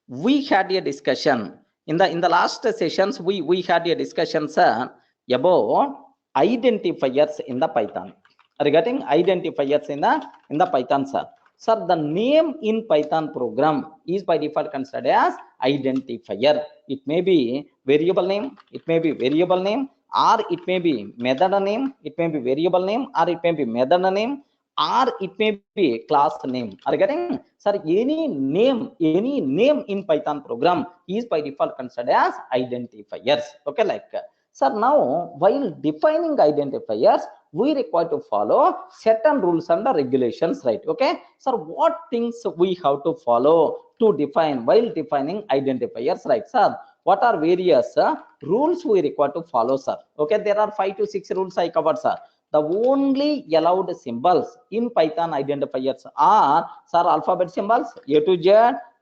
we had a discussion in the last sessions. We had a discussion, sir, about identifiers in the Python. Regarding identifiers in the Python, sir. Sir, the name in Python program is by default considered as identifier. It may be variable name, it may be variable name, or it may be method name, it may be variable name, or it may be method name, or it may be class name. Are you getting? Sir, any name in Python program is by default considered as identifiers. Okay, like sir, now while defining identifiers, we require to follow certain rules and regulations, right? Okay, sir, what things we have to follow to define while defining identifiers, right, sir? What are various rules we require to follow, sir? Okay, there are 5 to 6 rules I covered, sir. The only allowed symbols in Python identifiers are, sir, alphabet symbols A to Z,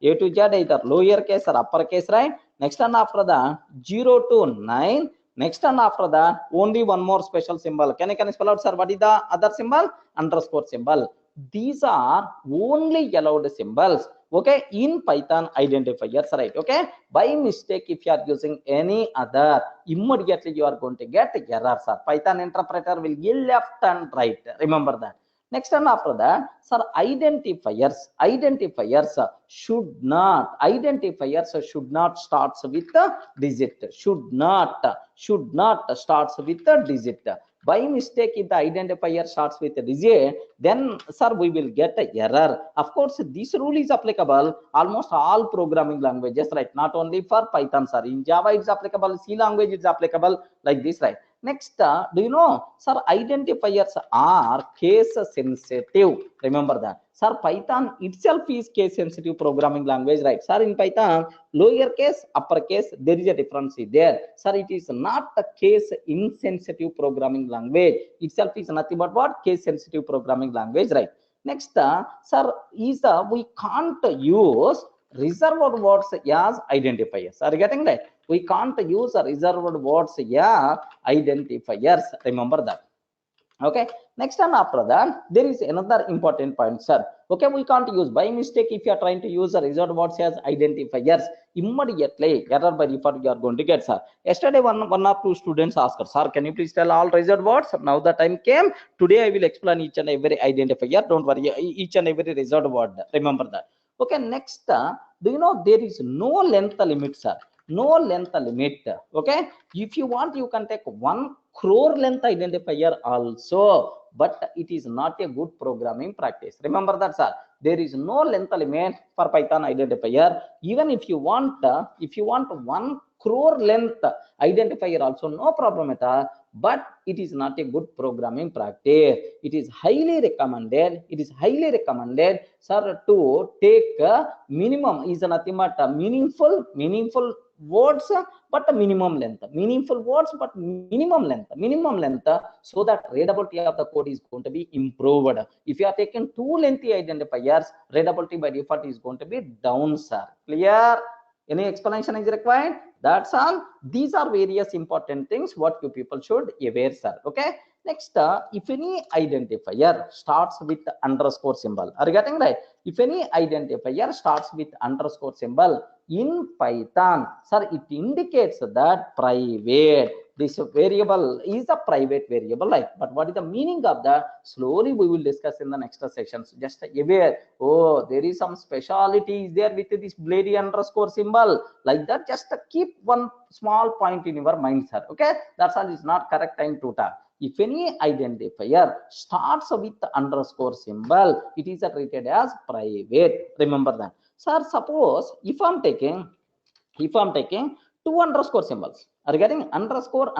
either lowercase or uppercase, right? Next and after that 0 to 9. Next and after that only one more special symbol. Can you spell out, sir, what is the other symbol? Underscore symbol. These are only allowed symbols, okay, in Python identifiers, right? Okay, by mistake if you are using any other, immediately you are going to get error, sir. Python interpreter will give left and right, remember that. Next and after that, sir, identifiers should not starts with a digit, should not starts with a digit. By mistake if the identifier starts with a digit, then, sir, we will get an error. Of course, this rule is applicable almost all programming languages, right? Not only for Python, sir. In Java it's applicable, C language is applicable, like this, right? Next, do you know, sir, identifiers are case sensitive. Remember that, sir. Python itself is case sensitive programming language, right, sir? In Python, lowercase, uppercase, there is a difference there, sir. It is not a case insensitive programming language. Itself is nothing but what? Case sensitive programming language, right? Next, sir, is we can't use reserved words as identifiers. Are you getting that? We can't use reserved words as identifiers. Remember that. Okay, next and after that, there is another important point, sir. Okay, we can't use, by mistake if you are trying to use a reserved words as identifiers, immediately error by default you are going to get, sir. Yesterday one or two students asked, sir, can you please tell all reserved words? Now the time came. Today I will explain each and every identifier. Don't worry, each and every reserved word, remember that. Okay, next, do you know there is no length limit, sir? No length limit. Okay, if you want, you can take 1 crore length identifier also, but it is not a good programming practice. Remember that, sir. There is no length limit for Python identifier. Even if you want 1 crore length identifier also, no problem at all, but it is not a good programming practice. It is highly recommended, sir, to take minimum is nothing but meaningful words, but a minimum length, so that readability of the code is going to be improved. If you are taking too lengthy identifiers, readability by default is going to be down, sir. Clear? Any explanation is required? That's all. These are various important things what you people should aware, sir. Okay, next, if any identifier starts with underscore symbol, are you getting right? If any identifier starts with underscore symbol in Python, sir, it indicates that private, this variable is a private variable, right? But what is the meaning of that? Slowly we will discuss in the next sessions. Just aware, oh, there is some speciality is there with this bloody underscore symbol, like that. Just keep one small point in your mind, sir. Okay, that's all. Is not correct time to talk. If any identifier starts with underscore symbol, it is treated as private. Remember that, sir. Suppose if I'm taking 2 underscore symbols, are you getting? Underscore.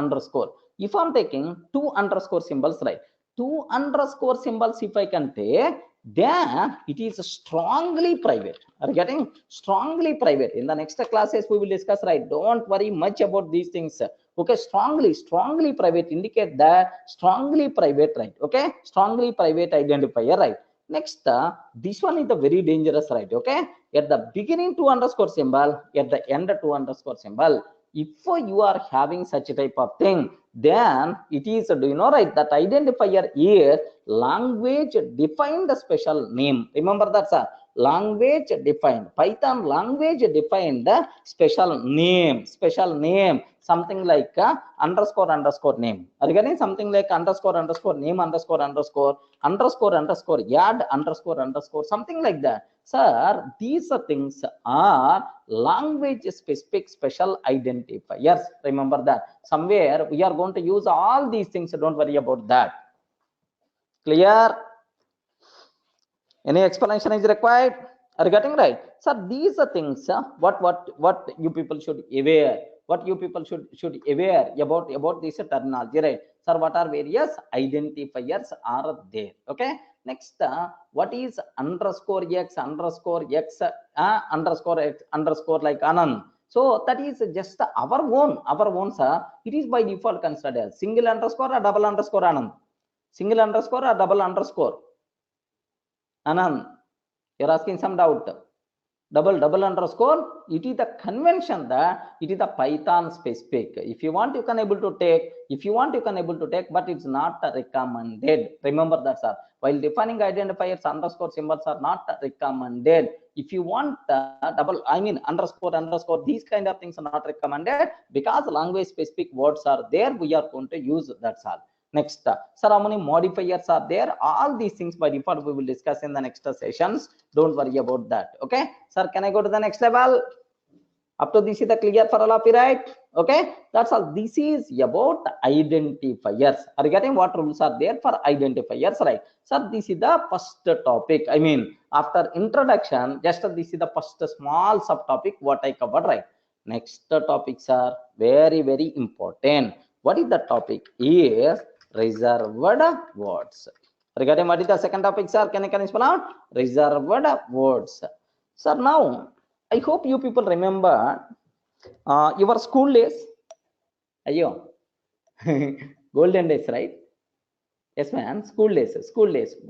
If I'm taking 2 underscore symbols, right? 2 underscore symbols if I can take, then it is strongly private. Are you getting? Strongly private. In the next classes we will discuss, right? Don't worry much about these things. Okay, strongly private indicate that strongly private, right? Okay, strongly private identifier, right? Next, this one is the very dangerous, right? Okay, at the beginning 2 underscore symbol, at the end 2 underscore symbol. If you are having such a type of thing, then it is, do you know, right, that identifier is language defined special name. Remember that, sir. language defined. Python language defined special name, something like underscore underscore name. Are you getting something like underscore underscore name underscore underscore underscore underscore add underscore underscore, something like that? Sir, these things are language specific special identifiers. Remember that. Somewhere we are going to use all these things. Don't worry about that. Clear? Any explanation is required? Are you getting right? Sir, these are things what you people should aware. What you people should aware about this terminology, right? Sir, what are various identifiers are there? Okay. Next, what is underscore x underscore x underscore x underscore like Anand? So that is just our own, sir. It is by default considered as single underscore or double underscore Anand. Single underscore or double underscore Anand. You're asking some doubt. Double underscore, it is the convention that it is the Python specific. If you want, you can able to take. If you want, you can able to take, but it's not recommended. Remember that, sir. While defining identifiers, underscore symbols are not recommended. If you want underscore, these kind of things are not recommended because language specific words are there. We are going to use that's all. Next, sir, how many modifiers are there? All these things by default we will discuss in the next sessions. Don't worry about that. Okay, sir, can I go to the next level? Up to this is the clear for all of you, right? Okay, that's all. This is about identifiers. Are you getting what rules are there for identifiers, right? Sir, this is the first topic. I mean, after introduction, just this is the first small subtopic what I covered, right? Next topics are very, very important. What is the topic? Is reserved words. Regarding what is the second topic, sir? Can you spell out? Reserved words. Sir, now I hope you people remember your school days. Ayo, golden days, right? Yes, man. School days,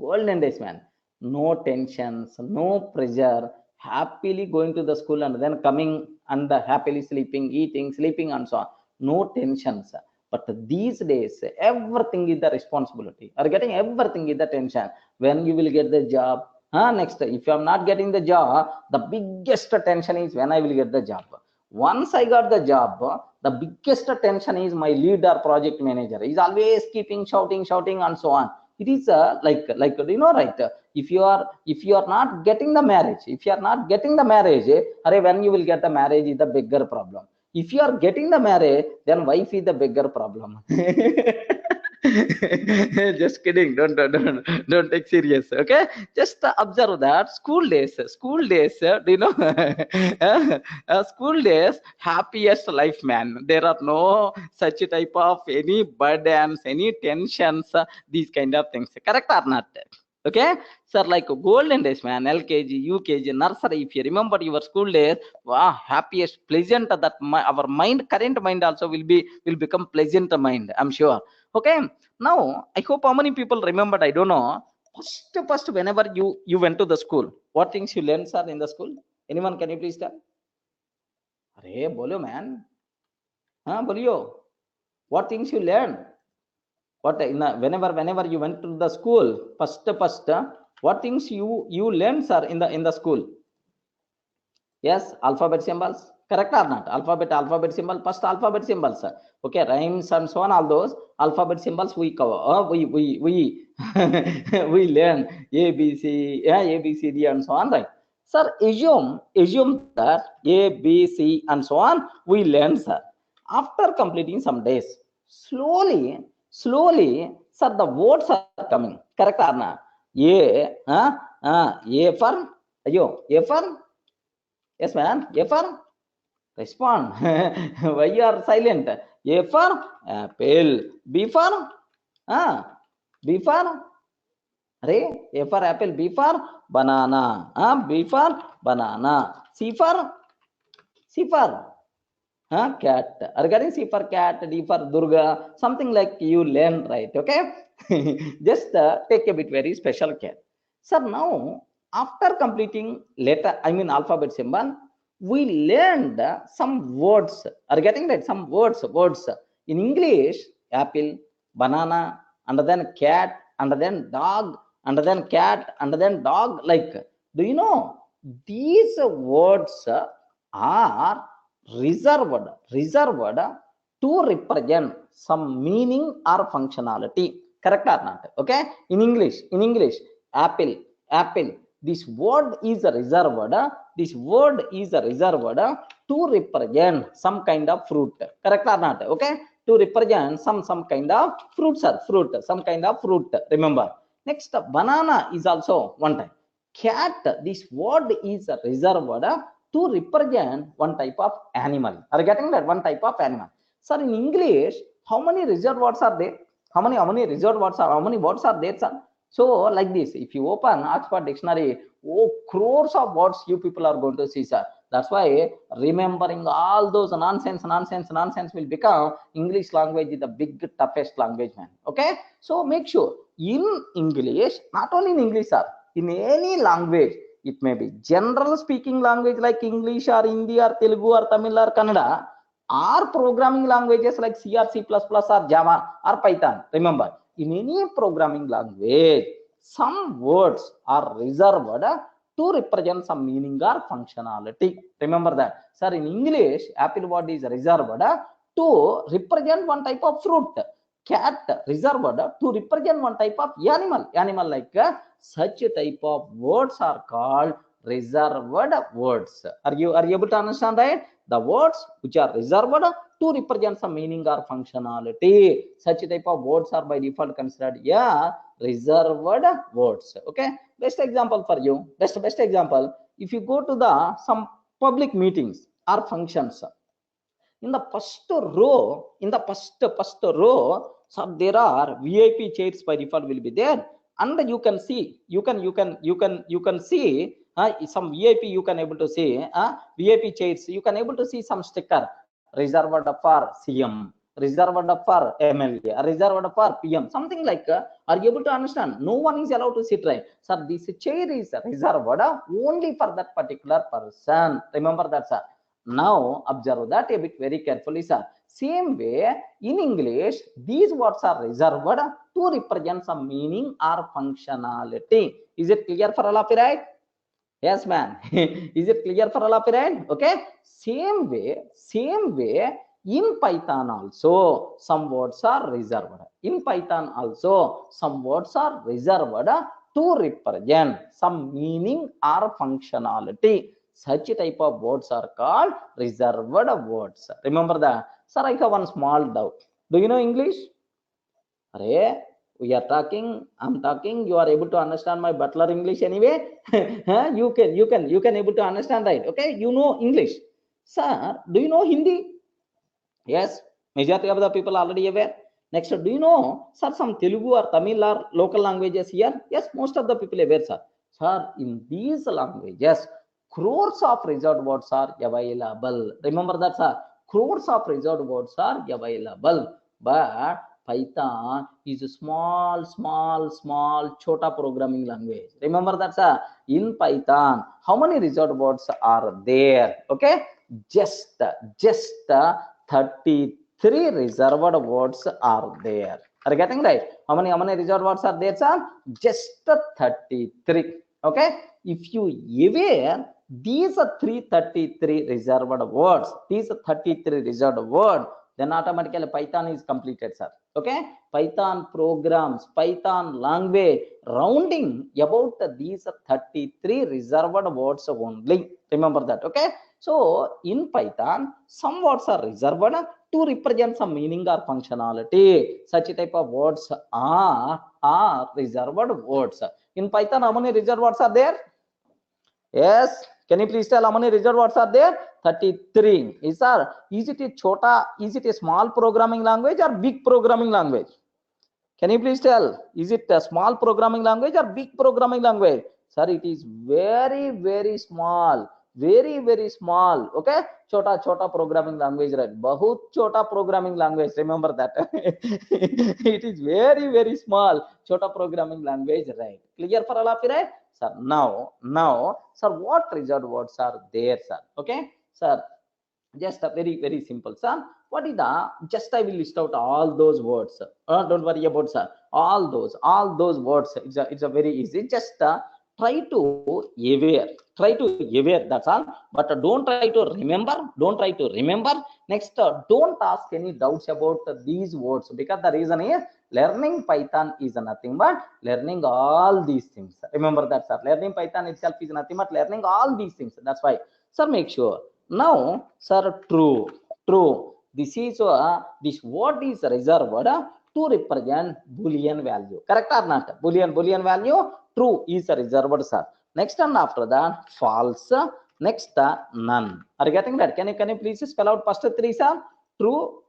golden days, man. No tensions, no pressure. Happily going to the school and then coming and happily sleeping, eating, sleeping, and so on. No tensions. But these days, everything is the responsibility. Are getting everything is the tension. When you will get the job? Next, if I'm not getting the job, the biggest tension is when I will get the job. Once I got the job, the biggest tension is my leader, project manager. He's always keeping shouting, and so on. It is like you know, right? If you are not getting the marriage, when you will get the marriage is the bigger problem. If you are getting the marriage, then wife is the bigger problem. Just kidding. Don't take serious. Okay, just observe that school days, do you know? School days, happiest life, man. There are no such type of any burdens, any tensions, these kind of things. Correct or not? Okay, sir, like golden days, man. LKG, UKG, nursery. If you remember your school days, wow, happiest, pleasant. That our mind, current mind also will become pleasant mind. I'm sure. Okay, now I hope how many people remembered. I don't know. First, whenever you went to the school, what things you learned, sir, in the school? Anyone, can you please tell? Arey, bolo, man. Bolio. What things you learn? What whenever you went to the school, first, what things you learned, sir, in the school? Yes, alphabet symbols. Correct or not? Alphabet symbol. First alphabet symbols, sir. Okay, rhymes and so on. All those alphabet symbols we cover. We we learn A B C, A B C D and so on, right? Sir, assume that A B C and so on we learn, sir. After completing some days, slowly, sir, the words are coming. Correct or not? A for A for. Yes, man. A for. Respond. Why you are silent? A for apple. B for B for. A for apple. B for banana. B for banana. C for cat. Regarding C for cat, D for Durga, something like you learn, right? Okay. Just take a bit very special care. So now, after completing alphabet symbol, we learned some words. Are getting that? Some words in English: apple, banana, and then cat, and then dog, and then cat, and then dog. Like Do you know these words are reserved to represent some meaning or functionality? Correct or not? Okay. In English, apple, apple. This word is reserved. This word is reserved to represent some kind of fruit. Correct or not? Okay. To represent some kind of fruits or fruit, some kind of fruit. Remember. Next, banana is also one type. Cat. This word is reserved to represent one type of animal. Are you getting that? One type of animal. Sir, in English, how many reserved words are there? How many reserved words are? How many words are there, sir? So, like this, if you open Oxford Dictionary, oh, crores of words you people are going to see, sir. That's why remembering all those nonsense will become English language is the big toughest language, man. Okay, so make sure in English, not only in English, sir, in any language, it may be general speaking language like English or Hindi or Telugu or Tamil or Kannada, or programming languages like C or C++ or Java or Python. Remember, in any programming language, some words are reserved to represent some meaning or functionality. Remember that. Sir, in English, apple word is reserved to represent one type of fruit. Cat reserved to represent one type of animal like such type of words are called reserved words. Are you able to understand that? The words which are reserved to represent some meaning or functionality, such type of words are by default considered reserved words. Okay, best example for you, best example, if you go to the some public meetings or functions, in the first row, first row, so there are VIP chairs by default will be there, and you can see, you can see some VIP, you can able to see VIP chairs, you can able to see some sticker reserved for CM, reserved for MLA, reserved for PM, something like are you able to understand? No one is allowed to sit, right? Sir, this chair is reserved only for that particular person. Remember that, sir. Now observe that a bit very carefully, sir. Same way in English, these words are reserved to represent some meaning or functionality. Is it clear for all of you, right? Yes, man. Is it clear for all of you, right? Okay. Same way in Python also some words are reserved. In Python also some words are reserved to represent some meaning or functionality. Such type of words are called reserved words. Remember that. Sir, I have one small doubt. Do you know English? Are we are talking, I'm talking, you are able to understand my butler English anyway. You can able to understand, right? Okay, you know English. Sir, do you know Hindi? Yes, majority of the people already aware. Next, do you know, sir, some Telugu or Tamil or local languages here? Yes, most of the people aware, sir. Sir, in these languages, crores of reserved words are available. Remember that, sir. Crores of reserved words are available. But Python is a small chota programming language. Remember that, sir. In Python, how many reserved words are there? Okay, just 33 reserved words are there. Are you getting right? How many reserved words are there, sir? Just 33. Okay, if you aware these are 333 reserved words, these 33 reserved words, then automatically Python is completed, sir. Okay, Python programs, Python language rounding about these 33 reserved words only. Remember that. Okay, so in Python some words are reserved to represent some meaning or functionality. Such type of words are reserved words. In Python, how many reserved words are there? Yes, can you please tell how many reserved words are there? 33. Is it a chota, is it a small programming language or big programming language? Can you please tell? Is it a small programming language or big programming language? Sir, it is very small. Very small. Okay? Chota programming language, right? Bahut chota programming language. Remember that. It is very small. Chota programming language, right? Clear for all of you, right? Sir, now, sir, what reserved words are there, sir? Okay? Sir, just a very simple, sir. What is the, just I will list out all those words. Don't worry about, sir, all those words. It's a very easy. Just try to aware, that's all. But don't try to remember. Next, don't ask any doubts about these words, because the reason is learning Python is nothing but learning all these things. Remember that, sir. Learning Python itself is nothing but learning all these things. That's why, sir, make sure. Now, sir, true, this is this word is reserved to represent boolean value. Correct or not? Boolean value, true is reserved, sir. Next, and after that, false. Next, none. Are you getting that? Can you please spell out first three, sir? True,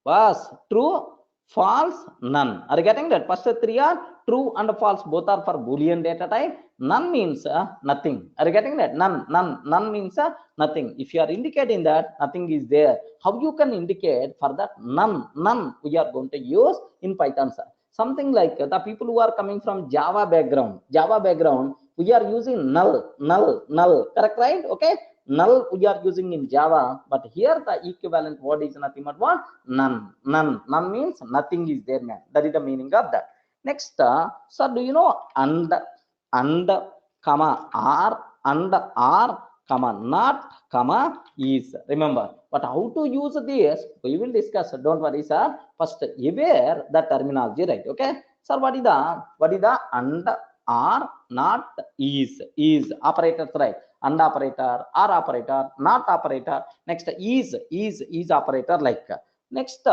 was true, false, none. Are you getting that? First three are true and false, both are for boolean data type. None means nothing. Are you getting that? None means nothing. If you are indicating that nothing is there, how you can indicate for that none we are going to use in Python, sir? Something like the people who are coming from Java background, we are using null. Correct, right? Okay, null we are using in Java, but here the equivalent word is nothing but what? None means nothing is there, man. That is the meaning of that. Next, sir, do you know and comma are comma not comma is? Remember, but how to use this we will discuss. Don't worry, sir. First, aware the terminology, right? Okay, sir. What is the and are not is operators, right? And operator, are operator, not operator. Next, is operator. Like next,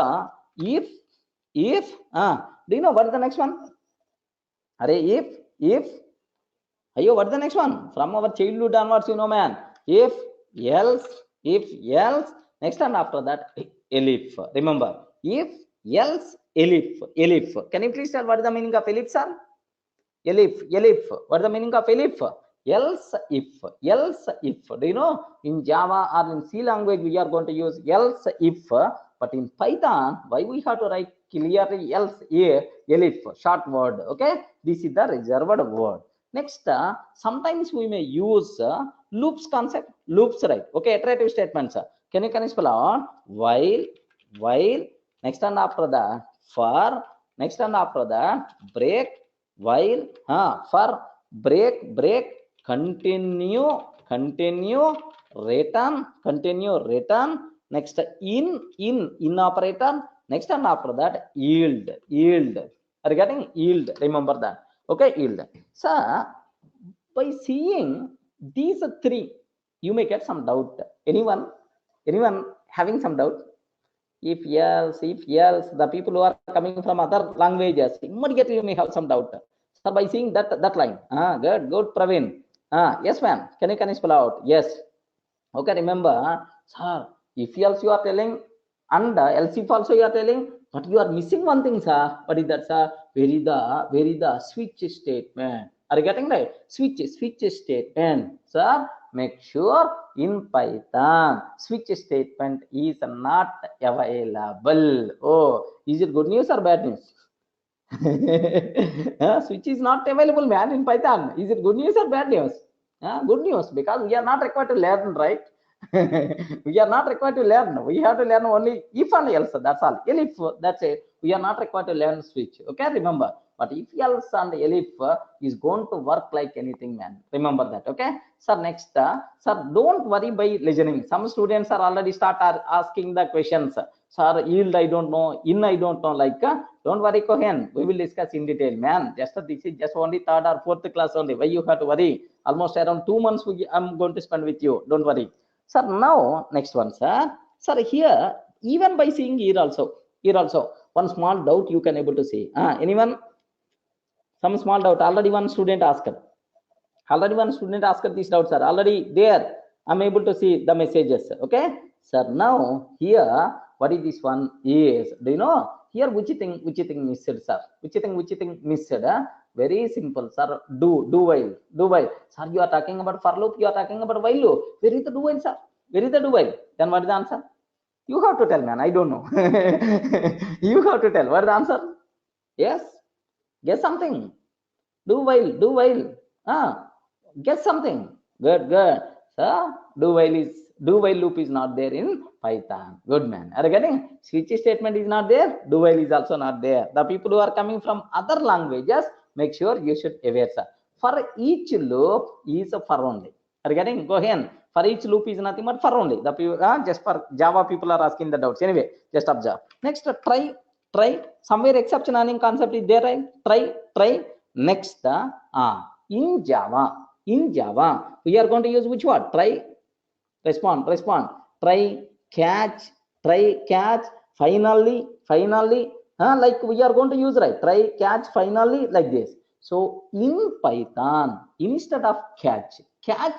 if do you know what is the next one? Are if ayo, what is the next one? From our childhood onwards, you know, man. If else, next, and after that, elif. Remember, if else, elif. Can you please tell what is the meaning of elif, sir? Elif. What is the meaning of elif? Else if. Do you know, in Java or in C language we are going to use else if, but in Python, why we have to write clearly else, elif, short word? Okay, this is the reserved word. Next, sometimes we may use loops concept. Loops, right? Okay, iterative statements. Can you spell out? While. Next, and after that, for. Next, and after that, break. While, for, break, continue, return. Next, in operator. Next, and after that, yield. Are you getting yield? Remember that. Okay, yield. So, by seeing these three, you may get some doubt. Anyone having some doubt? If yes, the people who are coming from other languages, immediately you may have some doubt. So by seeing that line, good, Praveen. Yes, ma'am. Can you spell out? Yes. Okay, remember, sir, if else you are telling, and else if also you are telling, but you are missing one thing, sir. What is that, sir? Where is the switch statement? Are you getting right? Switch statement, sir. Make sure in Python switch statement is not available. Oh, is it good news or bad news? Switch is not available, man, in Python. Is it good news or bad news? Good news, because we are not required to learn, right? We are not required to learn. We have to learn only if and else. That's all. Elif, that's it. We are not required to learn switch. Okay, remember. But if else and elif is going to work like anything, man. Remember that. Okay, sir. Next, sir, don't worry by listening. Some students are already asking the questions. Sir, yield I don't know, in I don't know. Like, don't worry, Cohen. We will discuss in detail, man. This is just only third or fourth class only. Why you have to worry? Almost around 2 months I'm going to spend with you. Don't worry. Sir, now next one, sir. Sir, here, even by seeing here also, one small doubt you can able to see. Anyone? Some small doubt. Already one student asked. These doubts are already there. I'm able to see the messages. Okay, sir. Now here, what is this one is? Do you know here which thing missed, sir? Which thing missed? Very simple, sir. Do while. Sir, you are talking about for loop. You are talking about while loop. Where is the do while, sir? Where is the do while? Then what is the answer? You have to tell, man. I don't know. You have to tell. What is the answer? Yes. Guess something. Do while. Guess something. Good. So do while loop is not there in Python. Good, man. Are you getting? Switch statement is not there. Do while is also not there. The people who are coming from other languages, make sure you should aware, sir. For each loop is for only. Are you getting? Go ahead. For each loop is nothing but for only. The just for Java people are asking the doubts. Anyway, just observe. Next, try. Somewhere exception earning concept is there, right? Try. Next, in Java, we are going to use which word? Try. Respond. Try, catch. Finally. Like we are going to use, right? Try, catch, finally, like this. So in Python, instead of catch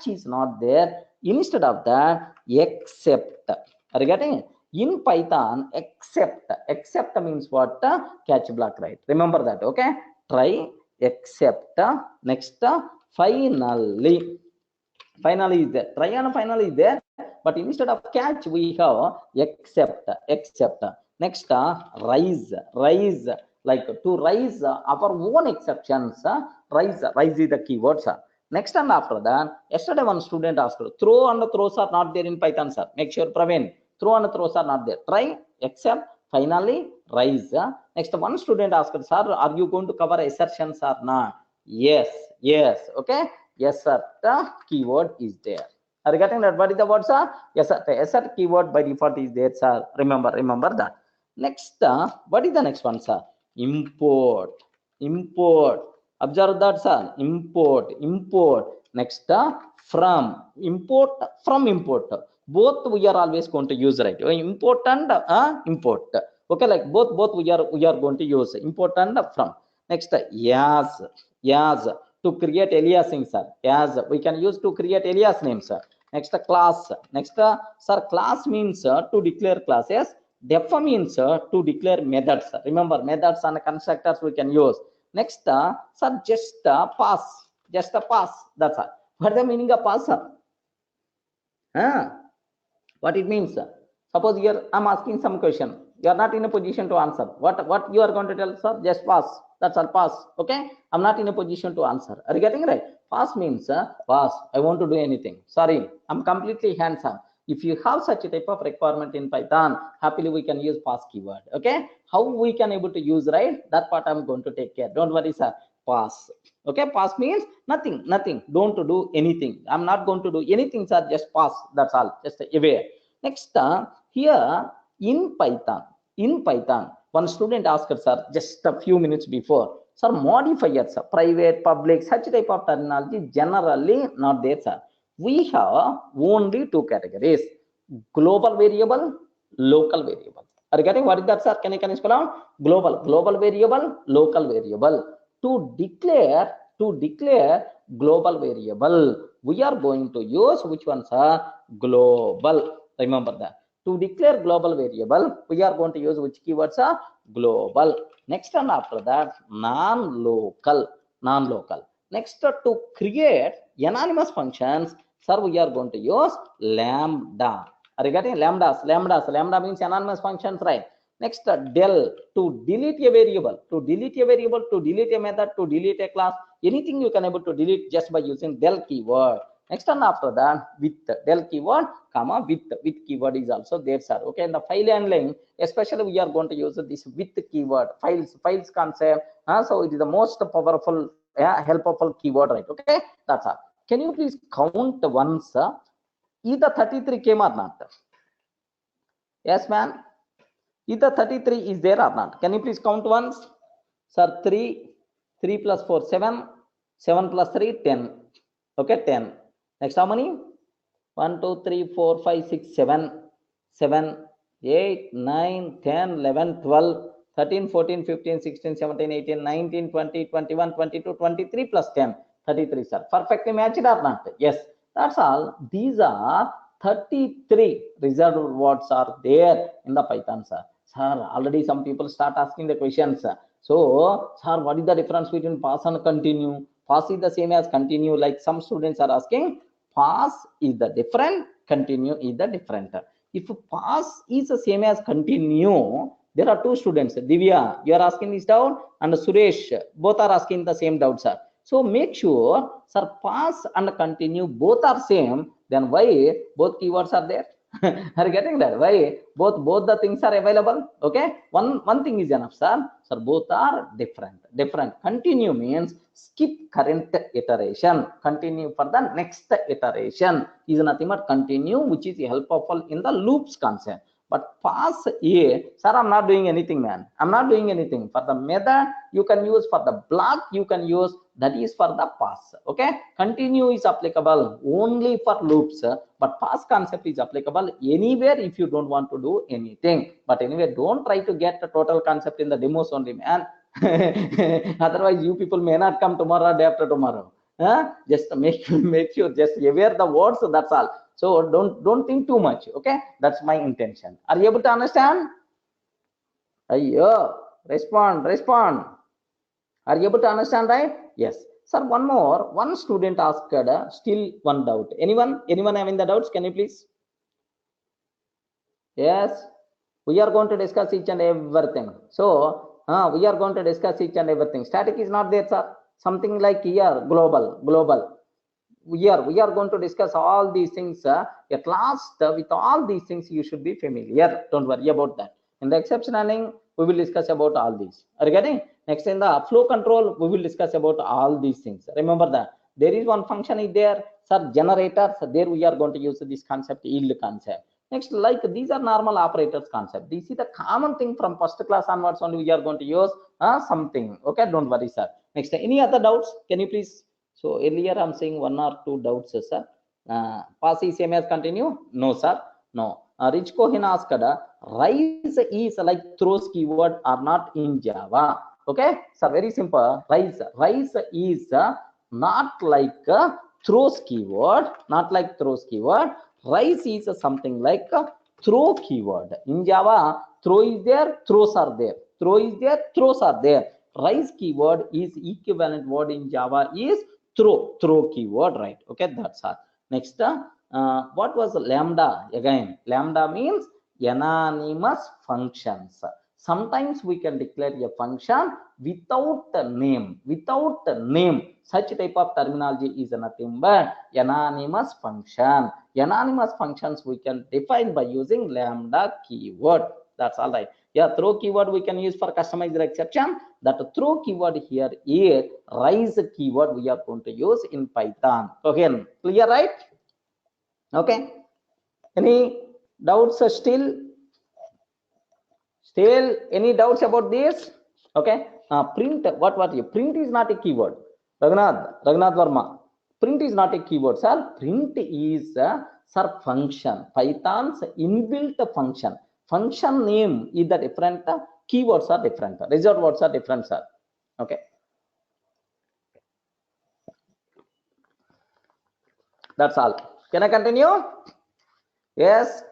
is not there. Instead of that, except. Are you getting it? In Python, except means what? Catch block, right? Remember that, okay? Try, except, next, finally is there. Try and finally is there, but instead of catch we have except. Next, rise, like to rise our own exceptions. Rise is the keyword, sir. Next, and after that, yesterday one student asked, throw and throws are not there in Python, sir. Make sure, Praveen, throw and throws are not there. Try, except, finally, rise. Next, one student asked, sir, are you going to cover assertions or not? Yes. Okay. Yes, sir. The keyword is there. Are you getting that? What is the word, sir? Yes, sir. The assert keyword by default is there, sir. Remember that. Next, what is the next one, sir? Import. Observe that, sir. Import. Next, from. Import. Both we are always going to use, right? Import and import. Okay, like both we are going to use import and from. Next, yes. To create aliasing, sir. As we can use to create alias names, sir. Next, class. Next, sir, class means to declare classes. Def means to declare methods. Remember, methods and constructors we can use. Next, sir, just pass. That's all. What is the meaning of pass, sir? What it means, sir? Suppose here I'm asking some question. You are not in a position to answer. What you are going to tell, sir? Just pass. That's all, pass. Okay, I'm not in a position to answer. Are you getting right? Pass means pass. I want to do anything. Sorry, I'm completely hands-on. If you have such a type of requirement in Python, happily we can use pass keyword. Okay, how we can able to use, right? That part I'm going to take care. Don't worry, sir. Pass. Okay, pass means nothing. Don't do anything. I'm not going to do anything, sir. Just pass. That's all. Just aware. Next, here in Python, one student asked, sir, just a few minutes before, sir, modifiers, private, public, such type of terminology generally not there, sir. We have only two categories: global variable, local variable. Are you getting what is that, sir? Can you spell out? Global variable, local variable. To declare global variable, we are going to use which one, sir? Global. Remember that. To declare global variable, we are going to use which keywords are global. Next, and after that, non-local. Next, to create anonymous functions, sir, we are going to use lambda. Are you getting lambdas? Lambda means anonymous functions, right? Next, del, to delete a variable, to delete a method, to delete a class, anything you can able to delete just by using del keyword. Next, and after that, with del keyword, comma, with keyword is also there, sir. Okay, in the file handling, especially we are going to use this with keyword, files concept. So it is the most powerful, helpful keyword, right? Okay, that's all. Can you please count once? Either 33 came or not? Yes, ma'am. Either 33 is there or not? Can you please count once? Sir, 3 plus 4, 7 plus 3, 10. Okay, 10. Next, how many? 1, 2, 3, 4, 5, 6, 7, 8, 9, 10, 11, 12, 13, 14, 15, 16, 17, 18, 19, 20, 21, 22, 23 plus 10, 33, sir. Perfectly matched or not? Yes, that's all. These are 33 reserved words are there in the Python, sir. Sir, already some people start asking the questions. So, sir, what is the difference between pass and continue? Pass is the same as continue. Like some students are asking, pass is the different, continue is the different. If pass is the same as continue, there are two students. Divya, you are asking this doubt, and Suresh, both are asking the same doubt, sir. So make sure, sir, pass and continue both are same. Then why both keywords are there? Are you getting that? Why? Both the things are available. Okay. One thing is enough, sir. Sir, both are different. Different. Continue means skip current iteration. Continue for the next iteration is nothing but continue, which is helpful in the loops concept. But pass a, sir, I'm not doing anything, man. I'm not doing anything. For the method, you can use, for the block, you can use, that is for the pass. Okay. Continue is applicable only for loops, but pass concept is applicable anywhere if you don't want to do anything. But anyway, don't try to get the total concept in the demos only, man. Otherwise, you people may not come tomorrow or day after tomorrow. Just make sure, just aware the words, that's all. So don't think too much. Okay, that's my intention. Are you able to understand? Ayyo, respond. Are you able to understand, right? Yes. Sir, one more. One student asked still one doubt. Anyone having the doubts? Can you please? Yes. We are going to discuss each and everything. So we are going to discuss each and everything. Static is not there, sir. Something like here, global. We are going to discuss all these things. At last, with all these things, you should be familiar. Don't worry about that. In the exception handling, we will discuss about all these. Are you getting? Next, in the flow control, we will discuss about all these things. Remember that there is one function is there, sir, generator. So there we are going to use this concept, yield concept. Next, like these are normal operators concept. This is the common thing from first class onwards only we are going to use something. Okay, don't worry, sir. Next, any other doubts? Can you please? So earlier I'm saying one or two doubts, sir. Pass is same as continue? No, sir. No. Rich Cohen asked, rise is like throws keyword or not in Java. Okay, so very simple. Rise is not like throws keyword, not like throws keyword. Rise is something like throw keyword. In Java, throw is there, throws are there. Throw is there, throws are there. Rise keyword is equivalent word in Java is throw keyword, right? Okay, that's all. Next, what was lambda? Again, lambda means anonymous functions. Sometimes we can declare a function without the name. Such type of terminology is nothing but anonymous function. Anonymous functions we can define by using lambda keyword. That's all right. Yeah, throw keyword we can use for customized exception. That throw keyword here is rise keyword we are going to use in Python. Okay, clear, right? Okay. Any doubts still? Any doubts about this? Okay. Print, what you print is not a keyword. Raghunath Verma. Print is not a keyword, sir. Print is sir, function. Python's inbuilt function. Function name is the different. Keywords are different. Reserved words are different, sir. Okay. That's all. Can I continue? Yes.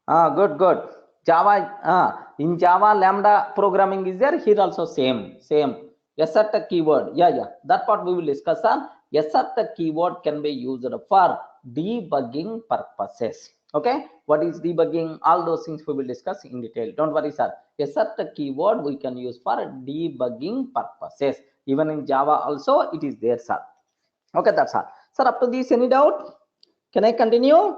Good. Java, in Java, lambda programming is there. Here also same. Assert keyword. Yeah. That part we will discuss on. Assert keyword can be used for debugging purposes. Okay. What is debugging? All those things we will discuss in detail. Don't worry, sir. Assert keyword we can use for debugging purposes. Even in Java also it is there, sir. Okay, that's all. Sir, up to this, any doubt? Can I continue?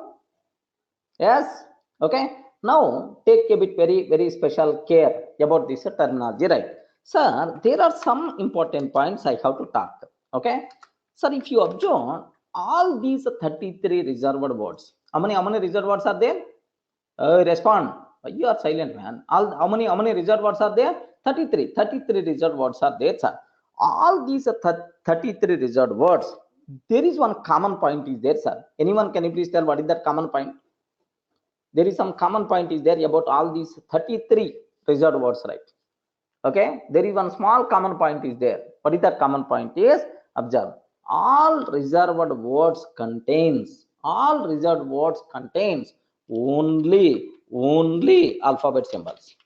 Yes. Okay. Now take a bit very special care about this terminology, right? Sir, there are some important points I have to talk. Okay. Sir, if you observe all these 33 reserved words, how many reserved words are there? Respond. You are silent, man. How many reserved words are there? 33 reserved words are there, sir. All these 33 reserved words, there is one common point is there, sir. Anyone, can you please tell what is that common point? There is some common point is there about all these 33 reserved words, right? Okay, there is one small common point is there. What is that common point is? Observe, all reserved words contains only alphabet symbols.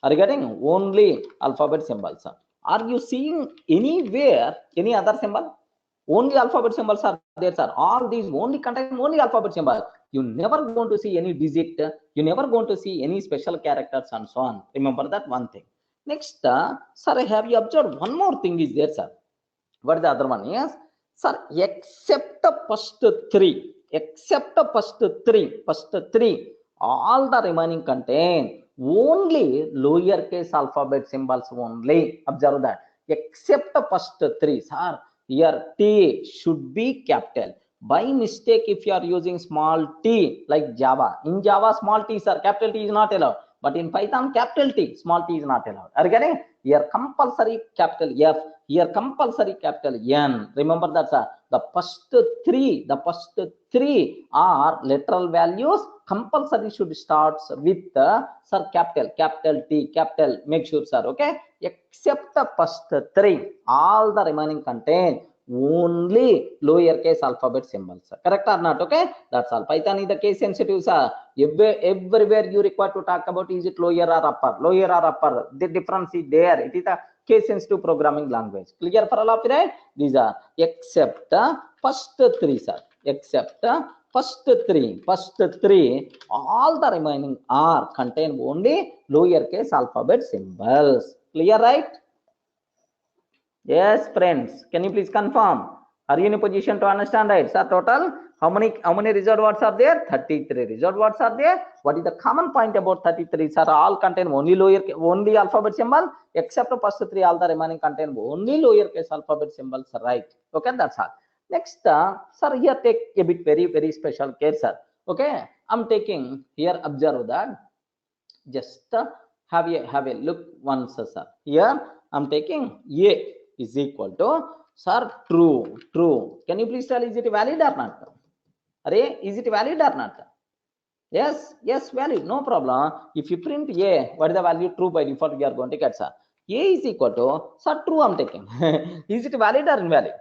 Are you getting? Only alphabet symbols. Are you seeing anywhere any other symbol? Only alphabet symbols are there, sir. All these only contain only alphabet symbol. You never going to see any digit. You never going to see any special characters and so on. Remember that one thing. Next, sir, have you observed one more thing is there, sir? What is the other one? Yes, sir. Except the first three except the first three, all the remaining contain only lowercase alphabet symbols only. Observe that. Except the first three, sir. Here T should be capital. By mistake, if you are using small t like Java, in Java small t, sir, capital T is not allowed. But in Python, capital T, small t is not allowed. Are you getting? Here compulsory capital F. Here compulsory capital N. Remember that, sir. The first three are literal values. Compulsory should start with sir, capital T, capital. Make sure, sir. Okay. Except the first three, all the remaining contain only lowercase alphabet symbols. Correct or not? Okay. That's all. Python is the case sensitive, sir. Everywhere you require to talk about, is it lower or upper? Lower or upper? The difference is there. It is a case sensitive programming language. Clear for all of you, right? These are except first three, sir. Except first three, all the remaining are contain only lowercase alphabet symbols. Clear, right? Yes, friends. Can you please confirm? Are you in a position to understand, right? Sir, total how many reserved words are there? 33 reserved words are there. What is the common point about 33? Sir, all contain only alphabet symbol, except the first three, all the remaining contain only lowercase alphabet symbols, right? Okay, that's all. Next, sir, here take a bit very special care, sir. Okay, I'm taking here. Observe that. Just have a look once, sir. Here I'm taking A is equal to, sir, true. Can you please tell, is it valid or not? Array, is it valid or not? Yes, valid, no problem. If you print A, what is the value? True by default we are going to get, sir. A is equal to, sir, true I'm taking. Is it valid or invalid?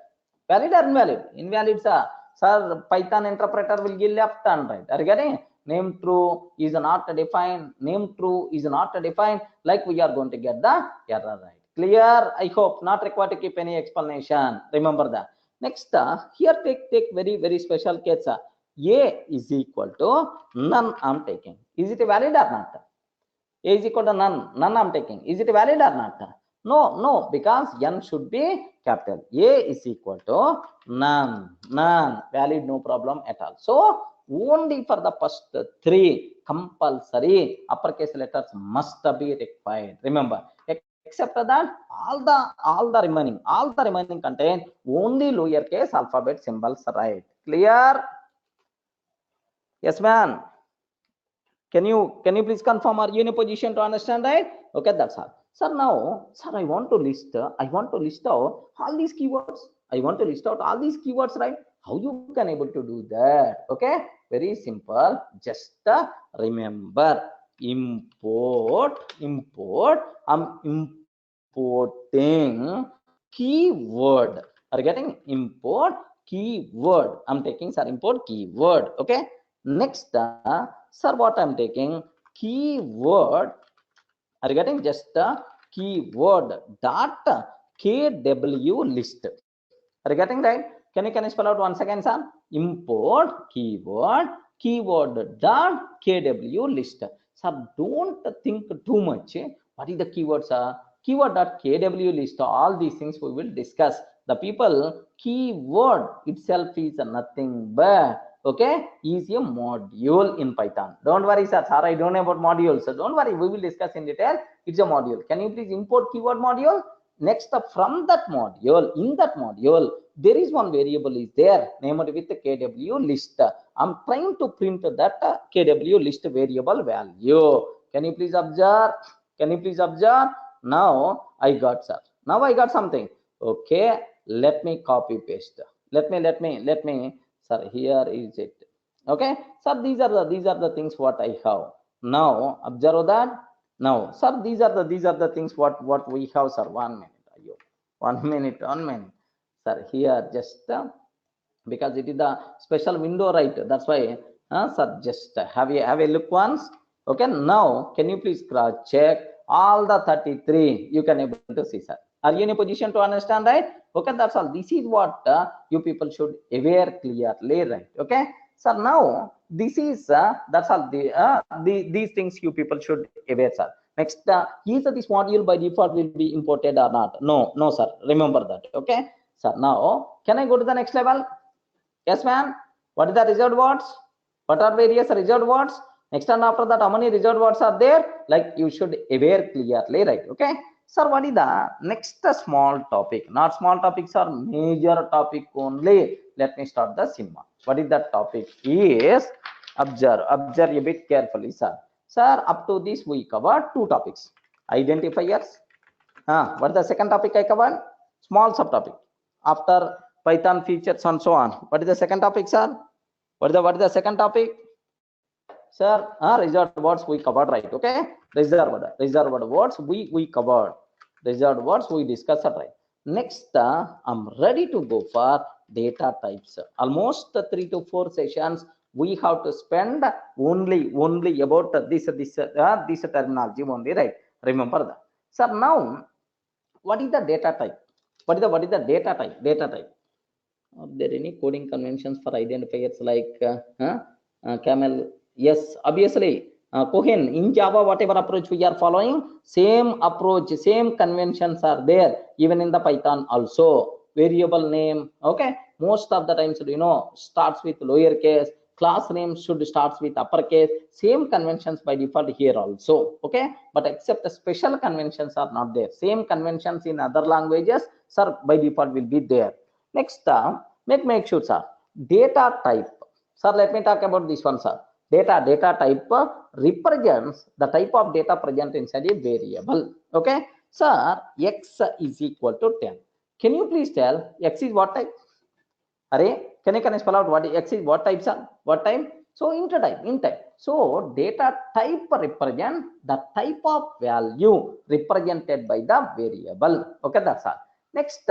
Valid or invalid? Invalid, sir. Sir, Python interpreter will give left and right. Are you getting? Name true is not defined. Name true is not defined. Like we are going to get the error, right? Clear? I hope. Not required to keep any explanation. Remember that. Next, here take very special case, sir. A is equal to none I'm taking. Is it valid or not? A is equal to none I'm taking. Is it valid or not? No, because n should be capital. A is equal to none. Valid, no problem at all. So only for the first three, compulsory uppercase letters must be required. Remember, except that all the remaining contain only lowercase alphabet symbols, right? Clear? Yes, man. Can you please confirm? Are you in a position to understand, right? Okay, that's all. Sir, now, sir, I want to list out all these keywords. Right? How you can able to do that? Okay, very simple. Just remember, import. I'm importing keyword. Are you getting? Import keyword. I'm taking, sir, import keyword. Okay. Next, sir, what I'm taking? Keyword. Are you getting? Just keyword dot KW list. Are you getting, right? Can you spell out once again, sir? Import keyword dot KW list. Sir, don't think too much. What is the keyword, sir? Keyword dot KW list. All these things we will discuss. The people, keyword itself is nothing but, okay, is a module in Python. Don't worry, sir. I don't know about modules. So don't worry, we will discuss in detail. It's a module. Can you please import keyword module? Next, from that module, in that module, there is one variable is there named with the KW list. I'm trying to print that KW list variable value. Can you please observe? Now I got, sir. Now I got something. Okay, let me copy paste. Let me. Sir, here is it. Okay, sir, these are the things what I have. Now observe that. Now, sir, these are the things what we have, sir. 1 minute. 1 minute. Sir, here just because it is the special window, right? That's why, sir, just have a look once. Okay, now can you please cross check all the 33? You can able to see, sir. Are you in a position to understand, right? Okay, that's all. This is what you people should aware clearly, right? Okay, so now this is that's all. These things you people should aware, sir. Next, is this module by default will be imported or not? No, sir. Remember that. Okay, so now can I go to the next level? Yes, ma'am. What is the reserved words? What are various reserved words? Next and after that, how many reserved words are there? Like you should aware clearly, right? Okay. Sir, what is the next small topic? Not small topics are major topic only. Let me start the cinema. What is that topic? Is observe. Observe a bit carefully, sir. Sir, up to this we covered two topics. Identifiers. What is the second topic I covered? Small subtopic. After Python features and so on. What is the second topic, sir? What is the second topic? Sir, reserved words we covered, right? Okay, reserved words we covered, reserved words we discussed, right? Next, I'm ready to go for data types. Almost 3 to 4 sessions we have to spend only about this terminology only, right? Remember that. Sir, now what is the data type? What is the data type? Data type. Are there any coding conventions for identifiers like camel? Yes, obviously. Cohen, in Java, whatever approach we are following, same approach, same conventions are there, even in the Python also. Variable name, okay? Most of the times, starts with lowercase, class name should starts with uppercase, same conventions by default here also, okay? But except special conventions are not there. Same conventions in other languages, sir, by default will be there. Next, make sure, sir, data type. Sir, let me talk about this one, sir. Data type represents the type of data present inside a variable. Okay, sir, x is equal to 10. Can you please tell x is what type? Array, can you spell out what x is what type, sir? What type? So int type. So data type represent the type of value represented by the variable. Okay, that's all. Next,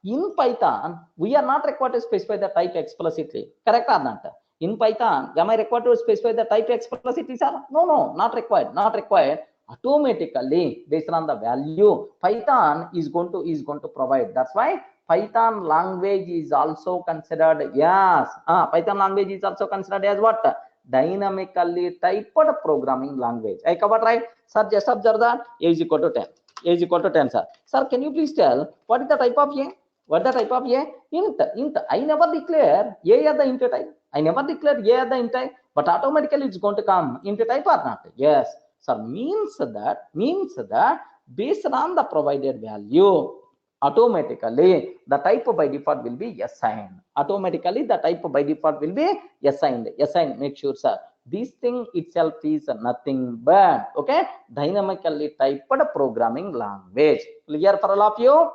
in Python, we are not required to specify the type explicitly. Correct or not? In Python, am I required to specify the type explicitly, sir? No, not required. Not required. Automatically, based on the value, Python is going to provide. That's why Python language is also considered, yes, Python language is also considered as what? Dynamically typed programming language. I covered, right? Sir, just observe that a is equal to 10. A is equal to 10, sir. Sir, can you please tell what is the type of a? What is the type of a? Int. I never declare a as the int type. I never declare a as the int type, but automatically it's going to come int type or not? Yes, sir. Means that based on the provided value, automatically the type by default will be assigned. Automatically the type by default will be assigned. Make sure, sir, this thing itself is nothing but, okay, dynamically typed programming language. Clear for all of you?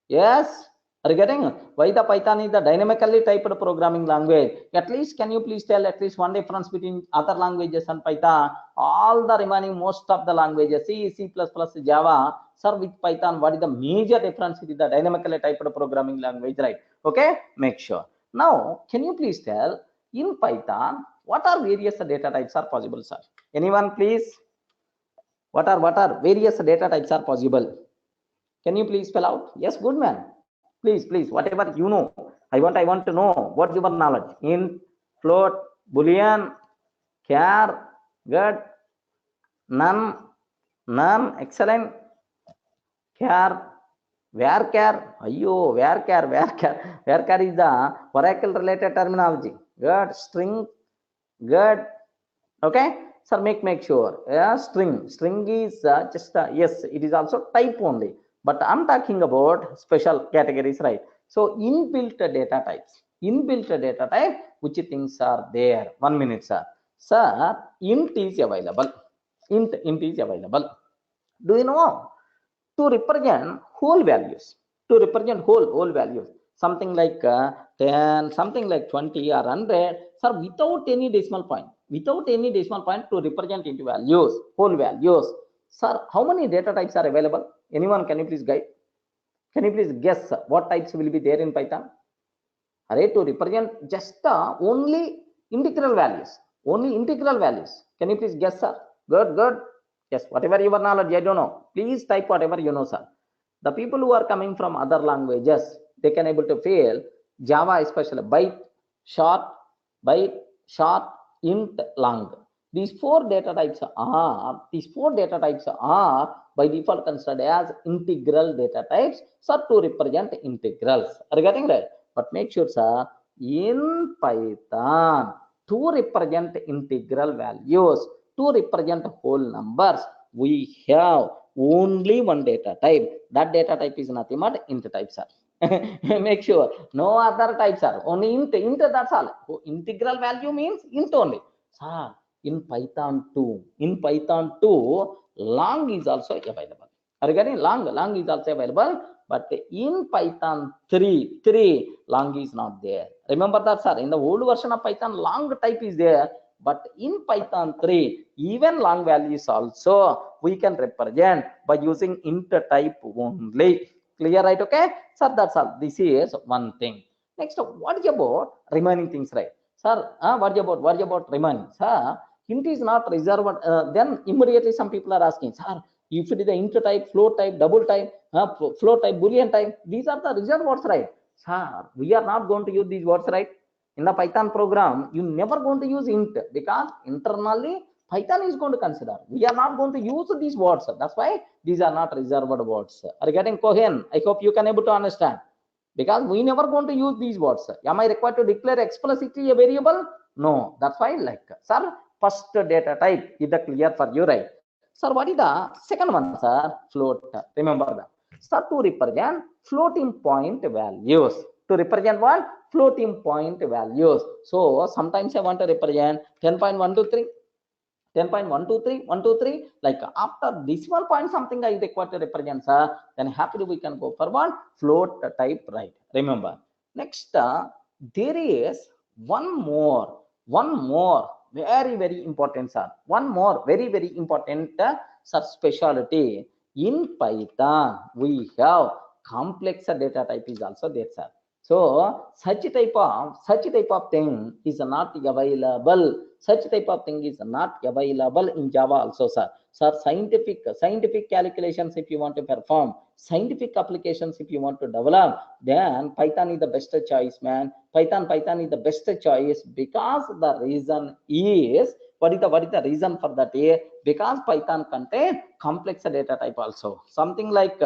Yes, are you getting why the Python is the dynamically typed programming language? At least can you please tell at least one difference between other languages and Python? All the remaining most of the languages, C, C++, Java, sir, with Python, what is the major difference with the dynamically typed programming language, right? Okay, make sure. Now, can you please tell in Python what are various data types are possible, sir? Anyone, please? What are various data types are possible? Can you please spell out? Yes, good man. Please, whatever you know. I want to know what's your knowledge. Int, float, boolean, char, get, none, excellent, char, varchar. Ayyo, varchar is the Oracle related terminology. Good, string, good. Okay, sir, make sure. Yeah, string is just yes, it is also type only. But I'm talking about special categories, right? So inbuilt data types. Inbuilt data type, which things are there? 1 minute, sir. Sir, int is available. Int is available. Do you know? To represent whole values. To represent whole values. Something like 10, something like 20 or 100, sir, without any decimal point. Without any decimal point to represent into values, whole values. Sir, how many data types are available? Anyone, can you please guide? Can you please guess what types will be there in Python? Array to represent just only integral values. Only integral values. Can you please guess, sir? Good. Yes, whatever your knowledge, I don't know. Please type whatever you know, sir. The people who are coming from other languages, they can able to fail. Java especially, byte, short, int, long. These four data types are by default considered as integral data types, so to represent integrals. Are you getting that? But make sure, sir, In Python, to represent integral values, to represent whole numbers, we have only one data type. That data type is nothing but int type, sir. Make sure no other types are only int. That's all. Integral value means int only. Sir, in Python 2, long is also available. Are you getting long is also available, but in Python 3 long is not there. Remember that, sir. In the old version of Python, long type is there, but in Python 3 even long values also we can represent by using int type only. Clear, right? Okay, sir, that's all. This is one thing. Next, what is about remaining things, right, sir? What about remaining, sir? Int is not reserved. Then immediately some people are asking, sir, if it is the int type, float type, double type, float type, boolean type, these are the reserved words, right? Sir, we are not going to use these words, right? In the Python program, you never going to use int, because internally Python is going to consider. We are not going to use these words. That's why these are not reserved words. Are you getting coherent? I hope you can able to understand. Because we never going to use these words. Am I required to declare explicitly a variable? No. That's why, like, sir, first data type is the clear for you, right? Sir, what is the second one, sir? Float. Remember that. Sir, to represent floating point values. To represent what? Floating point values. So sometimes I want to represent 10.123. 10.123, like after this 1 point something I require to represent, sir, then happily we can go for one float type, right? Remember. Next, there is one more very important, sir. One more very important, sir, specialty. In Python, we have complex data type is also there, sir. So such type of thing is not available. Such type of thing is not available in Java also, sir. Sir, scientific calculations if you want to perform, scientific applications if you want to develop, then Python is the best choice, man. Python is the best choice, because the reason is, what is the reason for that? Because Python contains complex data type also. Something like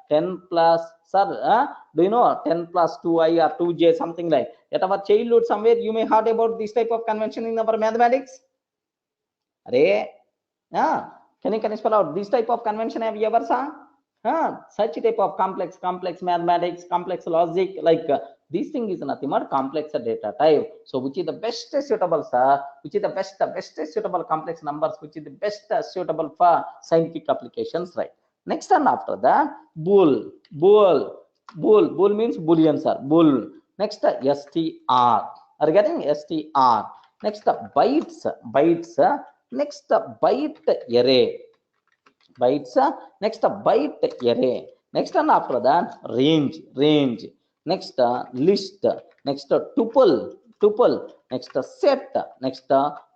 10 plus, sir, do you know 10 plus 2i or 2j, something like at our childhood somewhere you may heard about this type of convention in our mathematics. Array, yeah, can you spell out this type of convention? Have you ever saw? Such type of complex mathematics, complex logic, like this thing is nothing but complex data type. So which is the best suitable, sir? Which is the best suitable complex numbers, which is the best suitable for scientific applications, right? Next, and after that, bool means boolean, sir. Bool. Next, str. Are you getting str? Next, bytes. Next, byte array. Bytes. Next, byte array. Next, and after that, range. Next, list. Next, tuple. Next, set. Next,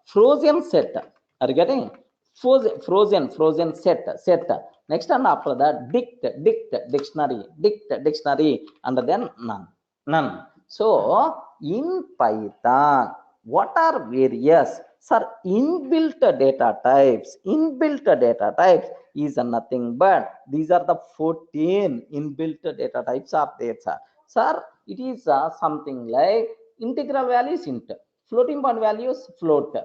frozen set. Are you getting? Frozen set. Next, and after that, dictionary, and then none. So in Python, what are various, sir, inbuilt data types? Is nothing but these are the 14 inbuilt data types are there, sir. Sir, it is something like integral values int, floating point values float,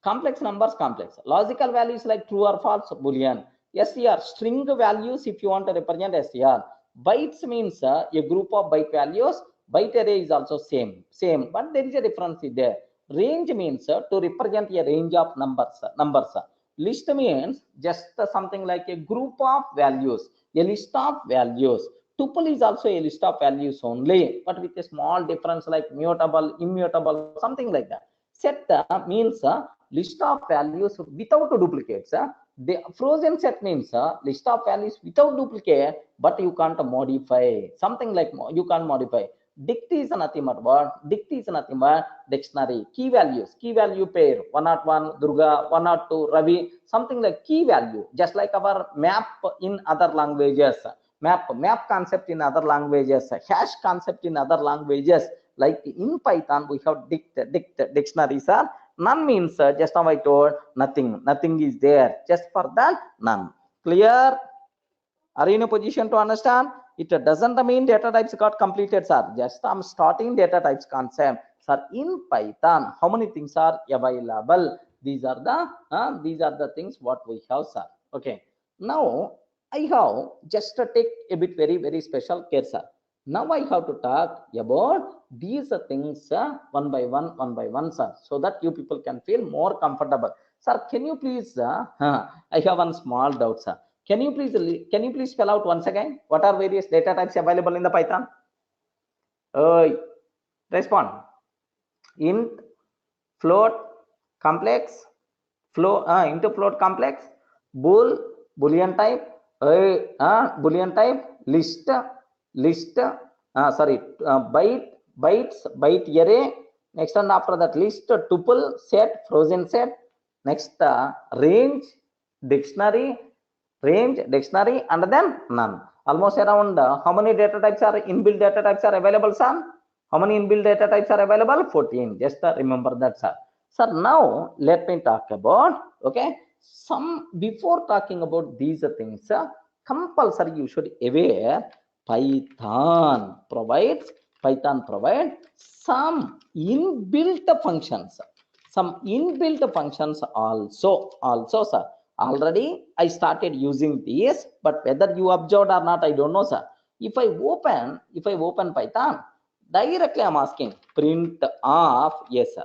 complex numbers complex, logical values like true or false boolean, str, string values if you want to represent str. Bytes means a group of byte values. Byte array is also same, but there is a difference there. Range means to represent a range of numbers. List means just something like a group of values, a list of values. Tuple is also a list of values only, but with a small difference like mutable, immutable, something like that. Set means list of values without duplicates. The frozen set means list of values without duplicate, but you can't modify. Something like you can't modify. Dict is nothing but what? Dict is nothing but dictionary. Key value pair, 101 Durga, 102 Ravi, something like key value, just like our map in other languages. Map concept in other languages, hash concept in other languages. Like in Python, we have dictionaries. None means just now I told nothing is there. Just for that, none. Clear? Are you in a position to understand? It doesn't mean data types got completed, sir. Just I'm starting data types concept. Sir, in Python, how many things are available? These are the things what we have, sir. Okay. Now I have just to take a bit very special care, sir. Now I have to talk about these things one by one, sir, so that you people can feel more comfortable. Sir, can you please I have one small doubt, sir. Can you please spell out once again what are various data types available in the Python? Respond. Int, float, complex, into float, complex, boolean type, boolean type, list, byte array. Next, and after that, list, tuple, set, frozen set. Next, range, dictionary, and then none. Almost around how many data types are inbuilt data types are available, sir? How many inbuilt data types are available? 14. Just remember that, sir. Sir, now let me talk about, okay, some before talking about these things, compulsory you should aware Python provides some inbuilt functions. Some inbuilt functions also, sir. Already I started using these, but whether you observed or not, I don't know, sir. If I open Python, directly I'm asking print of a, sir.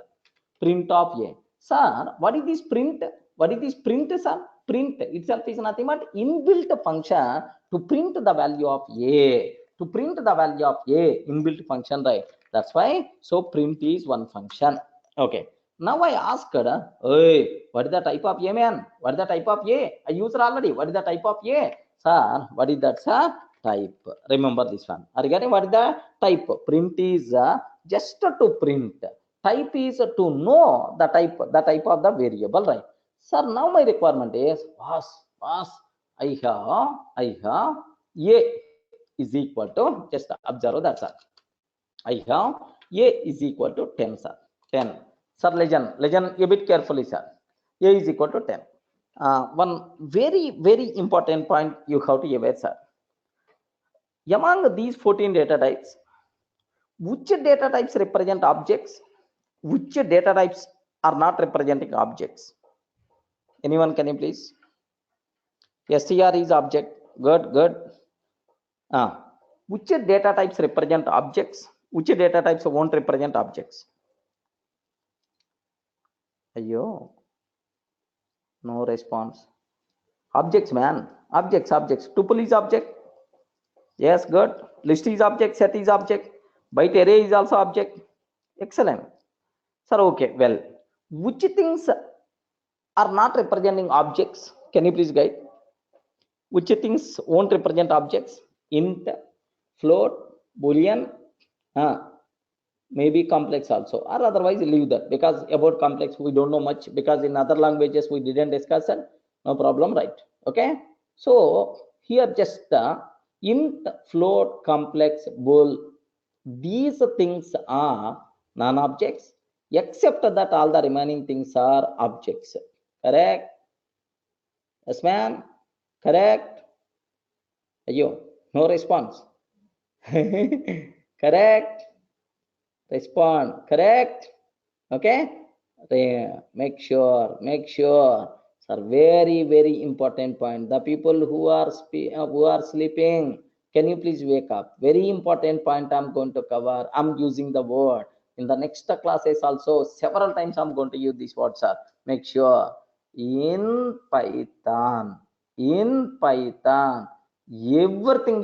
Print of a. Sir, what is this print? What is this print, sir? Print itself is nothing but inbuilt function to print the value of a. To print the value of a, inbuilt function, right? That's why, so print is one function. Okay. Now I asked, hey, what is the type of a, man? What is the type of a? I used already. What is the type of a? Sir, what is that, sir? Type. Remember this one. Are you getting what is the type? Print is just to print. Type is to know the type of the variable, right? Sir, now my requirement is I have a is equal to, just observe that, sir. I have a is equal to 10, sir. 10. Sir, legend a bit carefully, sir. A is equal to 10. One very important point you have to aware, sir. Among these 14 data types, which data types represent objects? Which data types are not representing objects? Anyone, can you please? STR is object. Good. Which data types represent objects? Which data types won't represent objects? Ayyo, no response. Objects, man. Objects. Tuple is object. Yes, good. List is object. Set is object. Byte array is also object. Excellent. Sir, okay. Well, which things are not representing objects? Can you please guide? Which things won't represent objects? Int, float, boolean, maybe complex also, or otherwise leave that, because about complex we don't know much, because in other languages we didn't discuss it. No problem, right? Okay. So here just int, float, complex, bool, these things are non-objects, except that all the remaining things are objects. Correct? Yes, ma'am. Correct? Ayyo, no response. Correct? Respond. Correct? Okay? Make sure. Sir, very important point. The people who are sleeping, can you please wake up? Very important point I'm going to cover. I'm using the word. In the next classes also, several times I'm going to use this word, sir. Make sure. In Python, everything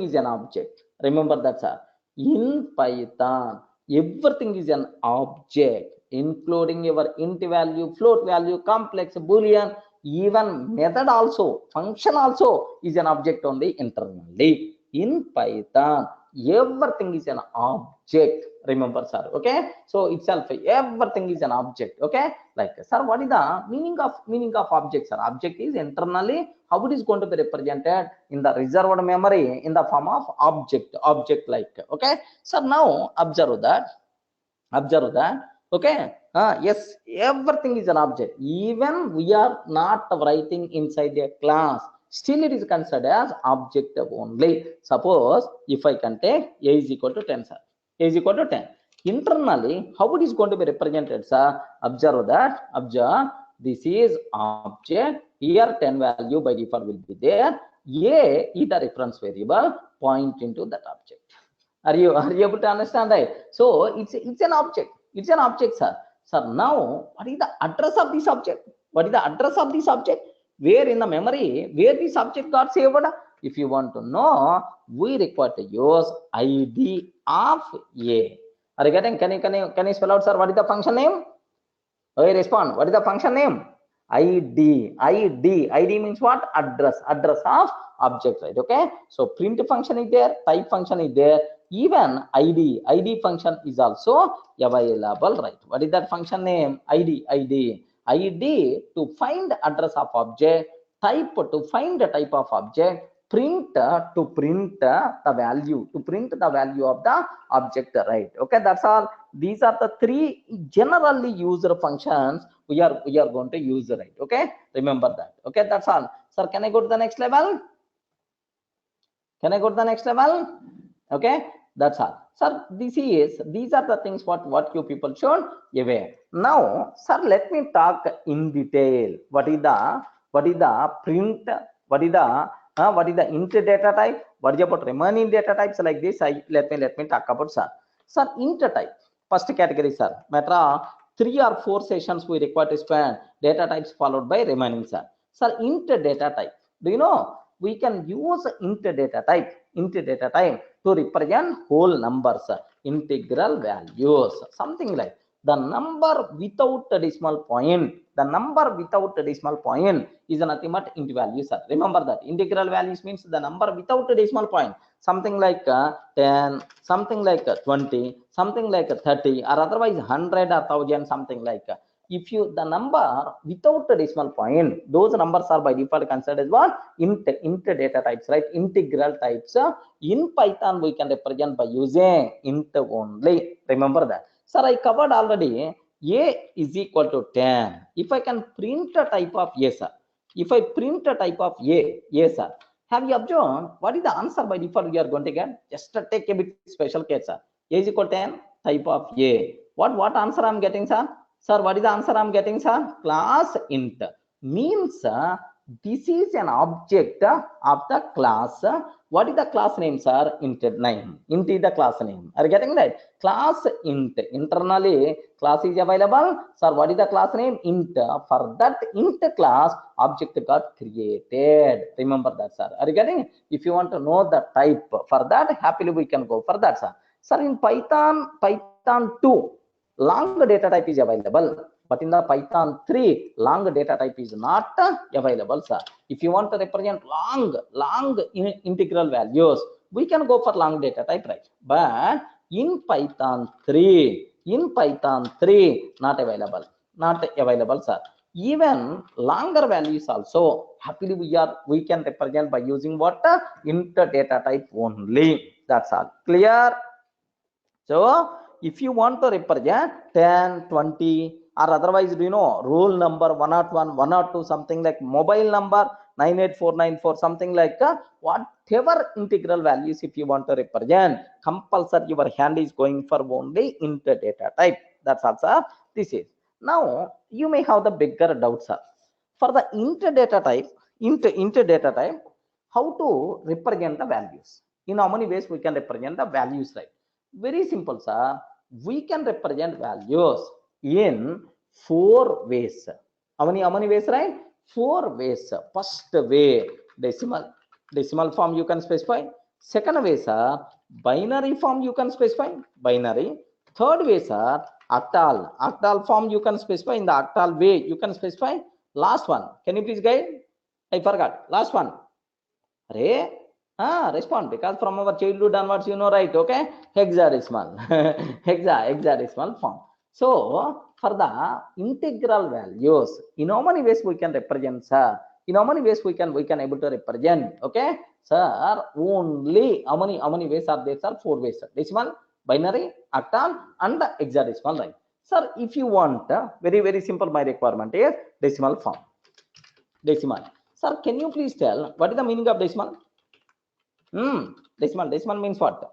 is an object. Remember that, sir. In Python, everything is an object, including your int value, float value, complex, boolean, even method also, function also is an object only internally. In Python, everything is an object. Remember, sir. Okay. So itself, everything is an object. Okay. Like, sir, what is the meaning of object, sir? Object is internally how it is going to be represented in the reserved memory in the form of object like. Okay. So now observe that. Okay. Yes, everything is an object. Even we are not writing inside a class, still it is considered as object only. Suppose if I can take a is equal to 10, sir. A is equal to 10. Internally, how it is going to be represented, sir? Observe that. Observe. This is object. Here 10 value by default will be there. A is the reference variable. Point into that object. Are you able to understand, right? So it's an object. It's an object, sir. Sir, now what is the address of this object? What is the address of this object? Where in the memory, where this object got saved? If you want to know, we require to use ID of A. Are you getting? Can you spell out, sir? What is the function name? Okay, respond. What is the function name? ID means what? Address of object, right? Okay, so print function is there, type function is there, even id function is also available, right? What is that function name? ID to find address of object, type to find the type of object, print to print the value of the object, right? Okay, that's all. These are the three generally used functions we are going to use, right? Okay, remember that. Okay, that's all. Sir, can I go to the next level? Can I go to the next level? Okay, that's all. Sir, these are the things what you people should aware. Now, sir, let me talk in detail. What is the print? What is the int data type? What is about remaining data types like this? Let me talk about, sir. Sir, int type. First category, sir. Matter 3 or 4 sessions we require to spend data types followed by remaining, sir. Sir, int data type. Do you know we can use int data type to represent whole numbers, integral values, something like the number without a decimal point. The number without a decimal point is nothing but int value, sir. Remember that integral values means the number without a decimal point, something like 10, something like 20, something like 30, or otherwise 100 or 1000, something like if you the number without a decimal point, those numbers are by default considered as what? Int data types, right? Integral types. In Python we can represent by using int only. Remember that. Sir, I covered already. A is equal to 10. If I can print a type of A, sir. If I print a type of A, sir. Have you observed what is the answer by default we are going to get? Just take a bit special case, sir. A is equal to 10, type of A. What answer I'm getting, sir? Sir, what is the answer I'm getting, sir? Class int. Means this is an object of the class. What is the class name, sir? Int name. Int is the class name. Are you getting that? Class int. Internally, class is available. Sir, what is the class name? Int. For that int class, object got created. Remember that, sir. Are you getting? If you want to know the type, for that, happily we can go for that, sir. Sir, in Python 2, long data type is available, but in the Python 3, long data type is not available, sir. If you want to represent long integral values, we can go for long data type, right? But in Python 3, not available, sir. Even longer values also, happily we can represent by using what? Int data type only. That's all. Clear? So if you want to represent 10, 20, or otherwise, do you know, rule number 101, 102, something like mobile number 98494, something like whatever integral values, if you want to represent, compulsory your hand is going for only int data type. That's also this is. Now you may have the bigger doubts, sir. For the int data type, how to represent the values? In how many ways we can represent the values, right? Very simple, sir. We can represent values in 4 ways. How many ways, right? 4 ways. First way, decimal form you can specify. Second way, sir, binary form you can specify. Binary. Third way, sir, octal form you can specify. In the octal way you can specify. Last one, can you please guide? I forgot. Last one. Respond, because from our childhood onwards, you know, right? Okay, hexadecimal. Hexadecimal form. So for the integral values, in how many ways we can represent, sir? In how many ways we can able to represent? Okay, sir, only how many ways are there, sir? 4 ways, sir. Decimal, binary, octal, and hexadecimal, right? Sir, if you want, very simple, my requirement is decimal form. Decimal. Sir, can you please tell what is the meaning of decimal? Decimal means what?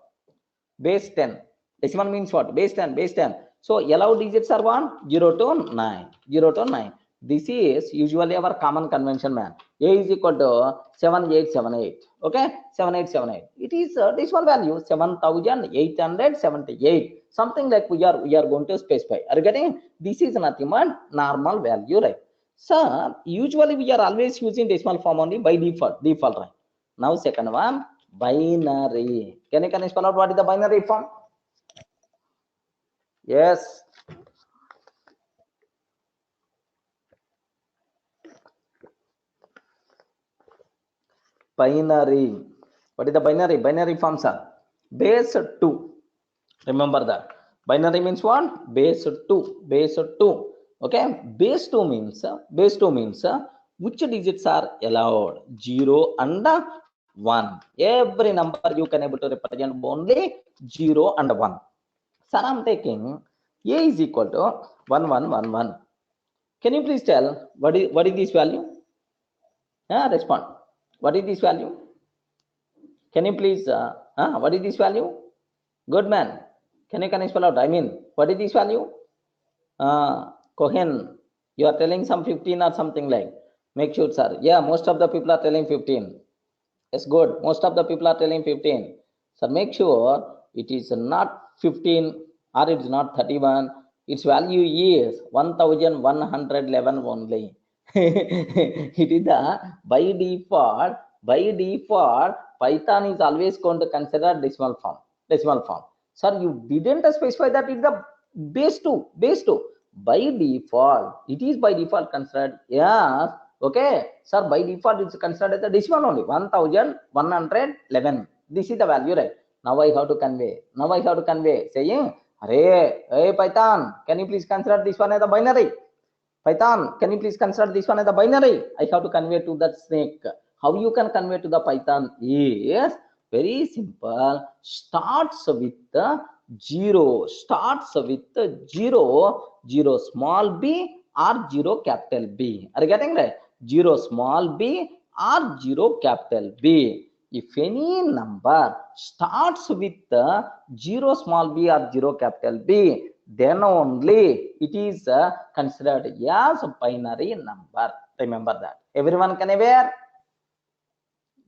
Base 10. Decimal means what? Base 10, base 10. So allowed digits are 1, 0 to 9, 0 to 9. This is usually our common convention, man. A is equal to 7878. Okay, 7878. It is decimal value 7878. Something like we are going to specify. Are you getting? This is nothing but normal value, right? So usually we are always using decimal form only by default, right? Now second one, binary. Can you spell out what is the binary form? Yes. Binary. What is the binary? Binary forms are base 2. Remember that. Binary means what? Base 2. Base 2. Okay. Base 2 means which digits are allowed? 0 and 1. Every number you can able to represent only 0 and 1. So I'm taking A is equal to 1111. Can you please tell what is this value? Respond. What is this value? Can you please, what is this value? Good man. Can you spell out? I mean, what is this value? Cohen, you are telling some 15 or something like. Make sure, sir. Yeah, most of the people are telling 15. Yes, good. Most of the people are telling 15. So make sure it is not 15 or it is not 31. Its value is 1111 only. It is the by default. Python is always going to consider decimal form. Sir, you didn't specify that it's the base 2. By default, it is by default considered. Yeah. Okay, sir, by default it's considered as the decimal only, 1111. This is the value, right? Now I have to convey. Saying, hey Python, can you please consider this one as a binary? Python, can you please consider this one as a binary? I have to convey to that snake. How you can convey to the Python is very simple. Starts with the 0. Zero small b or 0 capital B. Are you getting right? 0 small b or 0 capital B. If any number starts with the 0 small b or 0 capital B, then only it is considered as a binary number. Remember that. Everyone can aware?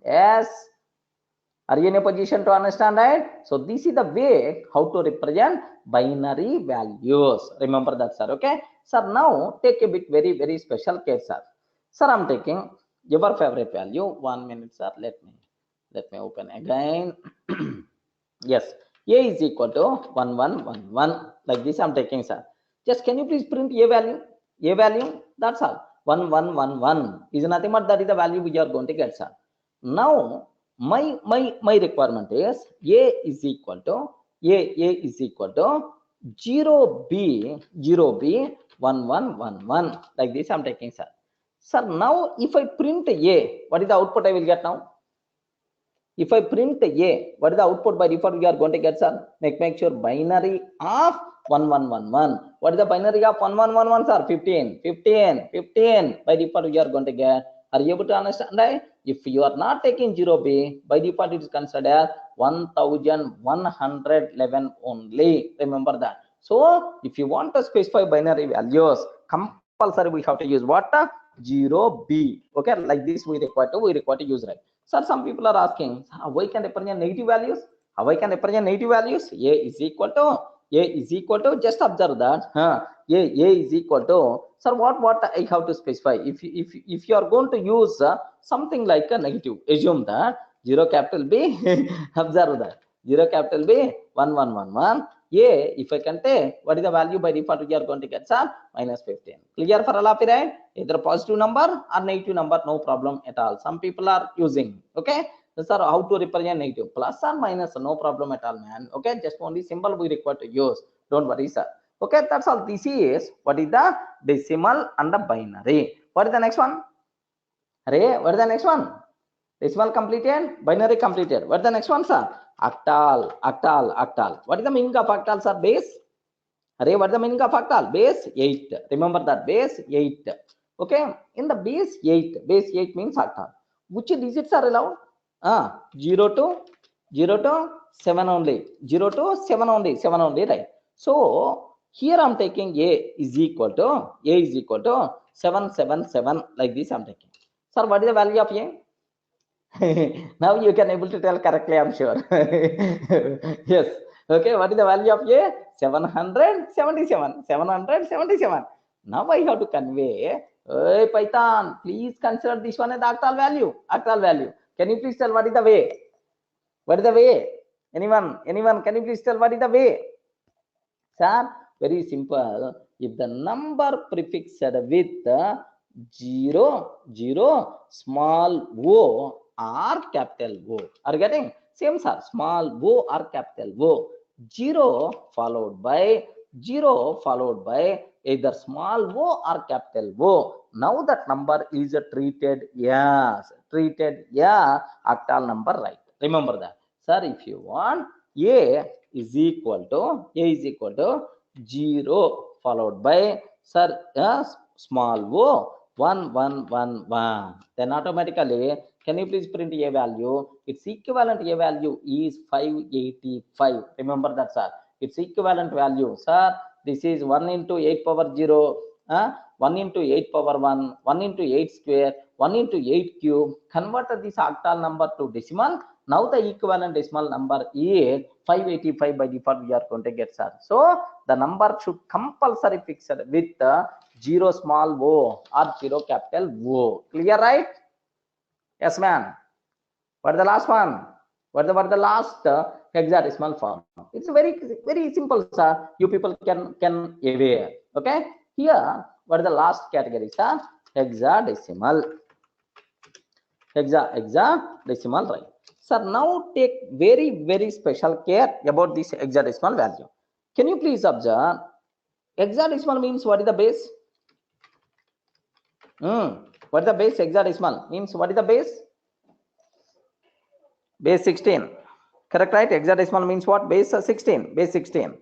Yes. Are you in a position to understand, right? So this is the way how to represent binary values. Remember that, sir. Okay. Sir, now take a bit very, very special case, sir. Sir, I'm taking your favorite value. 1 minute, sir. Let me open again. Yes. A is equal to 1111. Like this I'm taking, sir. Just can you please print A value? That's all. 1111 is nothing but that is the value we are going to get, sir. Now my requirement is A is equal to 0b 1111. Like this I'm taking, sir. Sir, now if I print A, what is the output I will get now? If I print A, what is the output by default we are going to get, sir? Make sure binary of 1111. What is the binary of 1111, sir? 15. By default we are going to get. Are you able to understand, right? If you are not taking 0b, by default it is considered 1111 only. Remember that. So if you want to specify binary values, compulsory we have to use what? 0b. Okay, like this we require to use, right? Sir, some people are asking, how I can represent negative values? A is equal to, just observe that. A is equal to, sir, what I have to specify? If you are going to use something like a negative, assume that 0 capital B, observe that 0 capital B, 1111. If I can take, what is the value by default we are going to get, sir? Minus 15. Clear for all of you, right? Either positive number or negative number, no problem at all. Some people are using, okay? Sir, how to represent negative? Plus or minus, no problem at all, man. Okay, just only symbol we require to use. Don't worry, sir. Okay, that's all. This is what is the decimal and the binary. What is the next one? What is the next one? Decimal completed, binary completed. What is the next one, sir? Octal. What is the meaning of octal, sir? Base. What is the meaning of octal? Base 8. Remember that, base 8. Okay, in the base 8 means octal. Which digits are allowed? 0 to 7 only. 0 to 7 only. 7 only, right? So here I'm taking A is equal to 777 like this I'm taking. Sir, what is the value of A? Now you can able to tell correctly, I'm sure. Yes. Okay, what is the value of A? 777. 777. Now I have to convey, hey Python, please consider this one as the octal value. Octal value. Can you please tell what is the way? What is the way? Anyone? Anyone? Can you please tell what is the way? Sir, very simple. If the number prefixed with 0, small o or capital O. Are you getting? Same, sir. Small o or capital O. 0 followed by either small o or capital O. Now that number is treated as octal number, right? Remember that. Sir, if you want, A is equal to 0 followed by small o 1 1 1 1. Then automatically, can you please print A value? Its equivalent A value is 585. Remember that, sir. Its equivalent value, sir. This is 1 into 8 power 0, 1 into 8 power 1, 1 into 8 square, 1 into 8 cube. Convert this octal number to decimal. Now the equivalent decimal number is 585 by default we are going to get, sir. So the number should compulsory fixed with 0 small o or 0 capital O. Clear, right? Yes, ma'am. What is the last one? What is the last hexadecimal form? It's very simple, sir. You people can aware. Okay. Here, what is the last category, sir? Hexadecimal. Hexadecimal, right? Sir, now take very special care about this hexadecimal value. Can you please observe? Hexadecimal means what is the base? What is the base? Hexadecimal means what is the base? Base 16. Correct, right? Hexadecimal means what? Base 16. Base 16.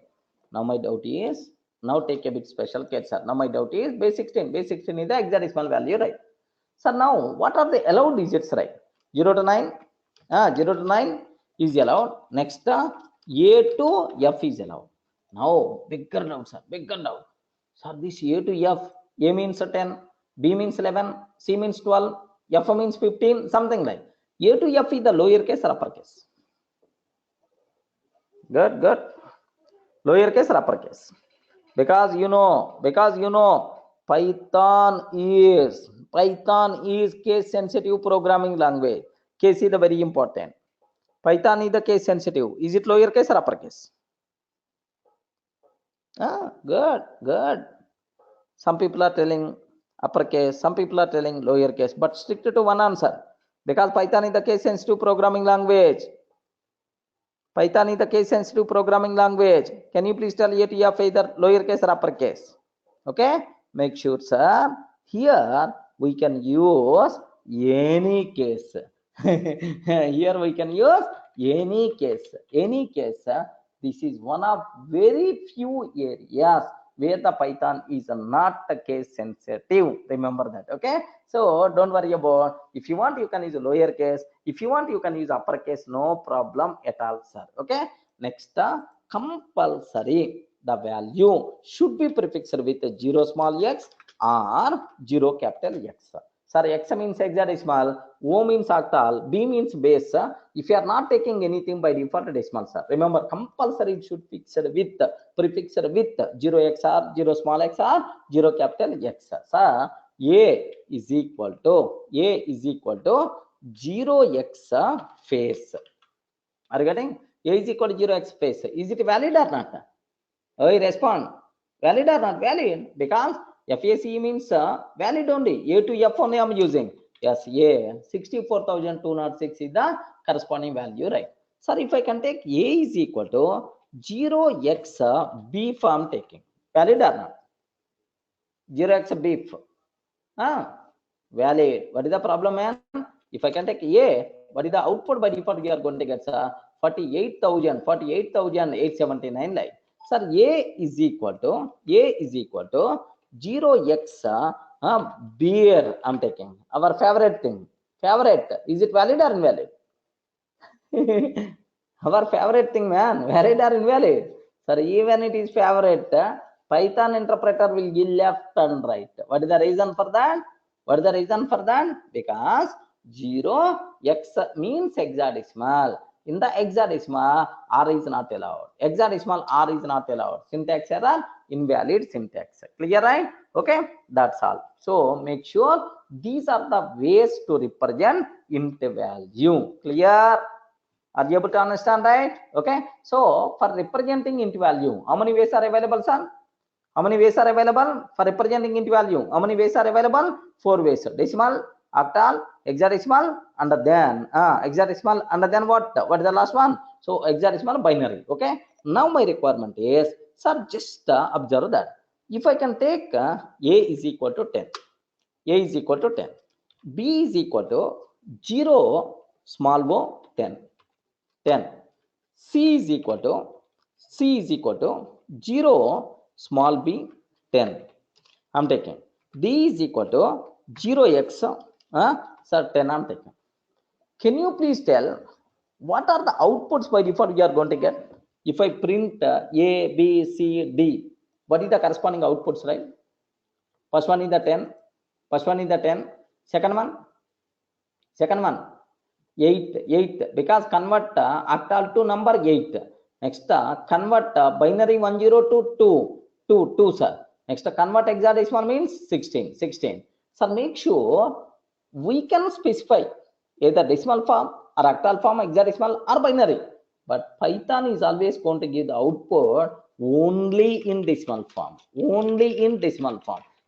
Now my doubt is, now take a bit special care, sir. Now my doubt is base 16. Base 16 is the hexadecimal value, right? So now what are the allowed digits, right? 0 to 9. 0 to 9 is allowed. Next, A to F is allowed. Now, bigger doubt, sir. Bigger doubt. So this A to F, A means 10, B means 11, C means 12, F means 15, something like. A to F is the lowercase or uppercase? Good. Lowercase or uppercase? Because you know, Python is case sensitive programming language. Case is the very important. Python is the case sensitive. Is it lowercase or uppercase? Good. Some people are telling uppercase, some people are telling lowercase, but stick to one answer. Because Python is the case sensitive programming language. Python is the case sensitive programming language. Can you please tell A to F either lowercase or uppercase? Okay, make sure, sir. Here we can use any case. Here we can use any case. This is one of very few areas where the Python is not case sensitive. Remember that. Okay, so don't worry about. If you want, you can use lowercase. If you want, you can use uppercase. No problem at all, sir. Okay, next, compulsory. The value should be prefixed with 0 small x or 0 capital X. Sir, X means hexadecimal, O means octal, B means base. If you are not taking anything by default decimal, sir, remember compulsory should fixed with prefixed with 0x or 0 small x or 0 capital X. Sir, A is equal to 0x face. Are you getting? A is equal to 0x face. Is it valid or not? I respond. Valid or not valid? Because FACE means valid only. A to F only I am using. Yes, A 64,206 is the corresponding value, right? Sir, if I can take A is equal to 0x B form taking. Valid or not? 0x B. Valid. What is the problem, man? If I can take A, what is the output by default we are going to get, sir? 48,879, like. Sir, A is equal to 0x beer. I'm taking our favorite thing. Favorite. Is it valid or invalid? Our favorite thing, man. Valid or invalid? Sir, even it is favorite, Python interpreter will give left and right. What is the reason for that? What is the reason for that? Because 0 x means hexadecimal. In the hexadecimal, R is not allowed. Hexadecimal R is not allowed. Syntax error, invalid syntax. Clear, right? Okay, that's all. So make sure these are the ways to represent int value. Clear? Are you able to understand, right? Okay. So for representing int value, how many ways are available, son? How many ways are available for representing int value? How many ways are available? 4 ways: decimal, octal, hexadecimal, and then hexadecimal, and then what? What is the last one? So hexadecimal, binary. Okay. Now my requirement is, sir, just observe that if I can take a is equal to 10, a is equal to 10, b is equal to 0 small o 10, 10, c is equal to 0 small b 10. I'm taking d is equal to 0x, sir, 10 I'm taking. Can you please tell what are the outputs by default you are going to get? If I print a, b, c, d, what is the corresponding outputs, right? First one is the 10. First one is the 10. Second one, 8, because convert octal to number 8. Next convert binary 10 to 2, sir. Next convert hexadecimal means 16. So make sure we can specify either decimal form or octal form, hexadecimal or binary, but Python is always going to give the output only in decimal form.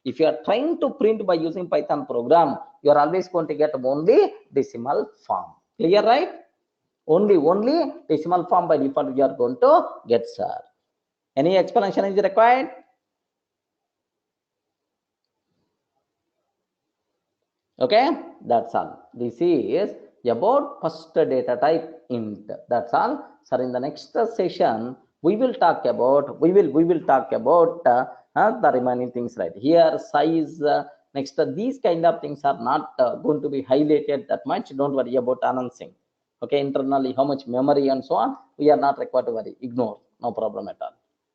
If you are trying to print by using Python program, you are always going to get only decimal form. Clear, right? Only decimal form by default you are going to get, sir. Any explanation is required? Okay, that's all. This is about first data type int. That's all, sir. In the next session, we will talk about the remaining things, right? Here size, next these kind of things are not going to be highlighted that much. Don't worry about announcing. Okay, internally how much memory and so on, we are not required to worry. Ignore, no problem at all.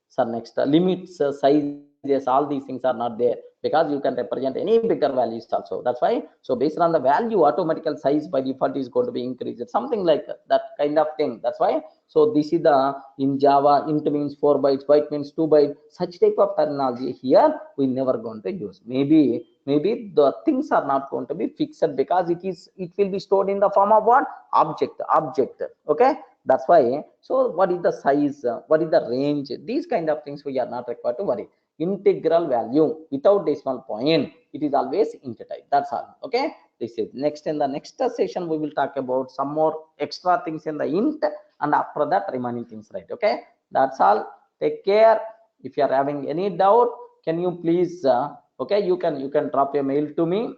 So next limits, sizes, all these things are not there, because you can represent any bigger values also. That's why, so based on the value, automatical size by default is going to be increased, something like that kind of thing. That's why, so this is the, in Java, int means 4 bytes, byte means 2 bytes, such type of terminology here we never going to use. Maybe the things are not going to be fixed, because it will be stored in the form of what? Object. Okay, that's why. So what is the size, what is the range, these kind of things we are not required to worry. Integral value without decimal point, it is always int type. That's all. Okay, this is next. In the next session we will talk about some more extra things in the int, and after that remaining things, right? Okay, that's all. Take care. If you are having any doubt, can you please okay, you can drop a mail to me.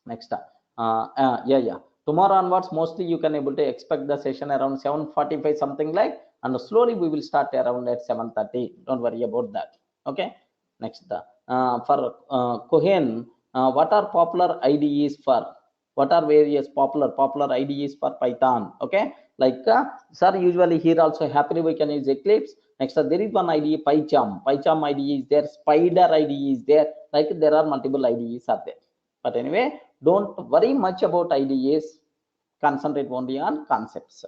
Next yeah, tomorrow onwards mostly you can able to expect the session around 7:45 something like, and slowly we will start around at 7:30. Don't worry about that. Okay, next for Cohen, what are popular IDEs for, what are various popular IDEs for Python? Okay, like sir, usually here also happily we can use Eclipse. Next there is one IDE, PyCharm IDE is there, Spider IDE is there, like there are multiple IDEs are there. But anyway, don't worry much about IDEs, concentrate only on concepts.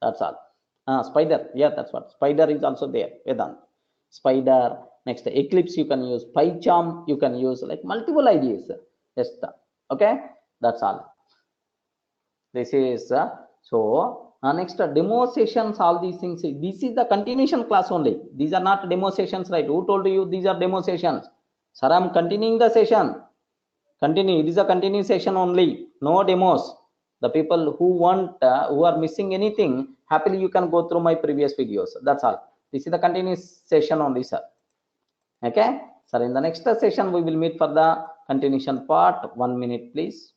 That's all. Spider, yeah, that's what. Spider is also there. Vedant. Spider. Next, Eclipse you can use. PyCharm you can use, like multiple IDEs. Yes, okay, that's all. This is so next demo sessions, all these things. This is the continuation class only. These are not demo sessions, right? Who told you these are demo sessions? Sir, I'm continuing the session. Continue. It is a continuing session only, no demos. The people who want who are missing anything, happily you can go through my previous videos. That's all. This is the continuous session only, sir. Okay, sir. In the next session we will meet for the continuation part. 1 minute please.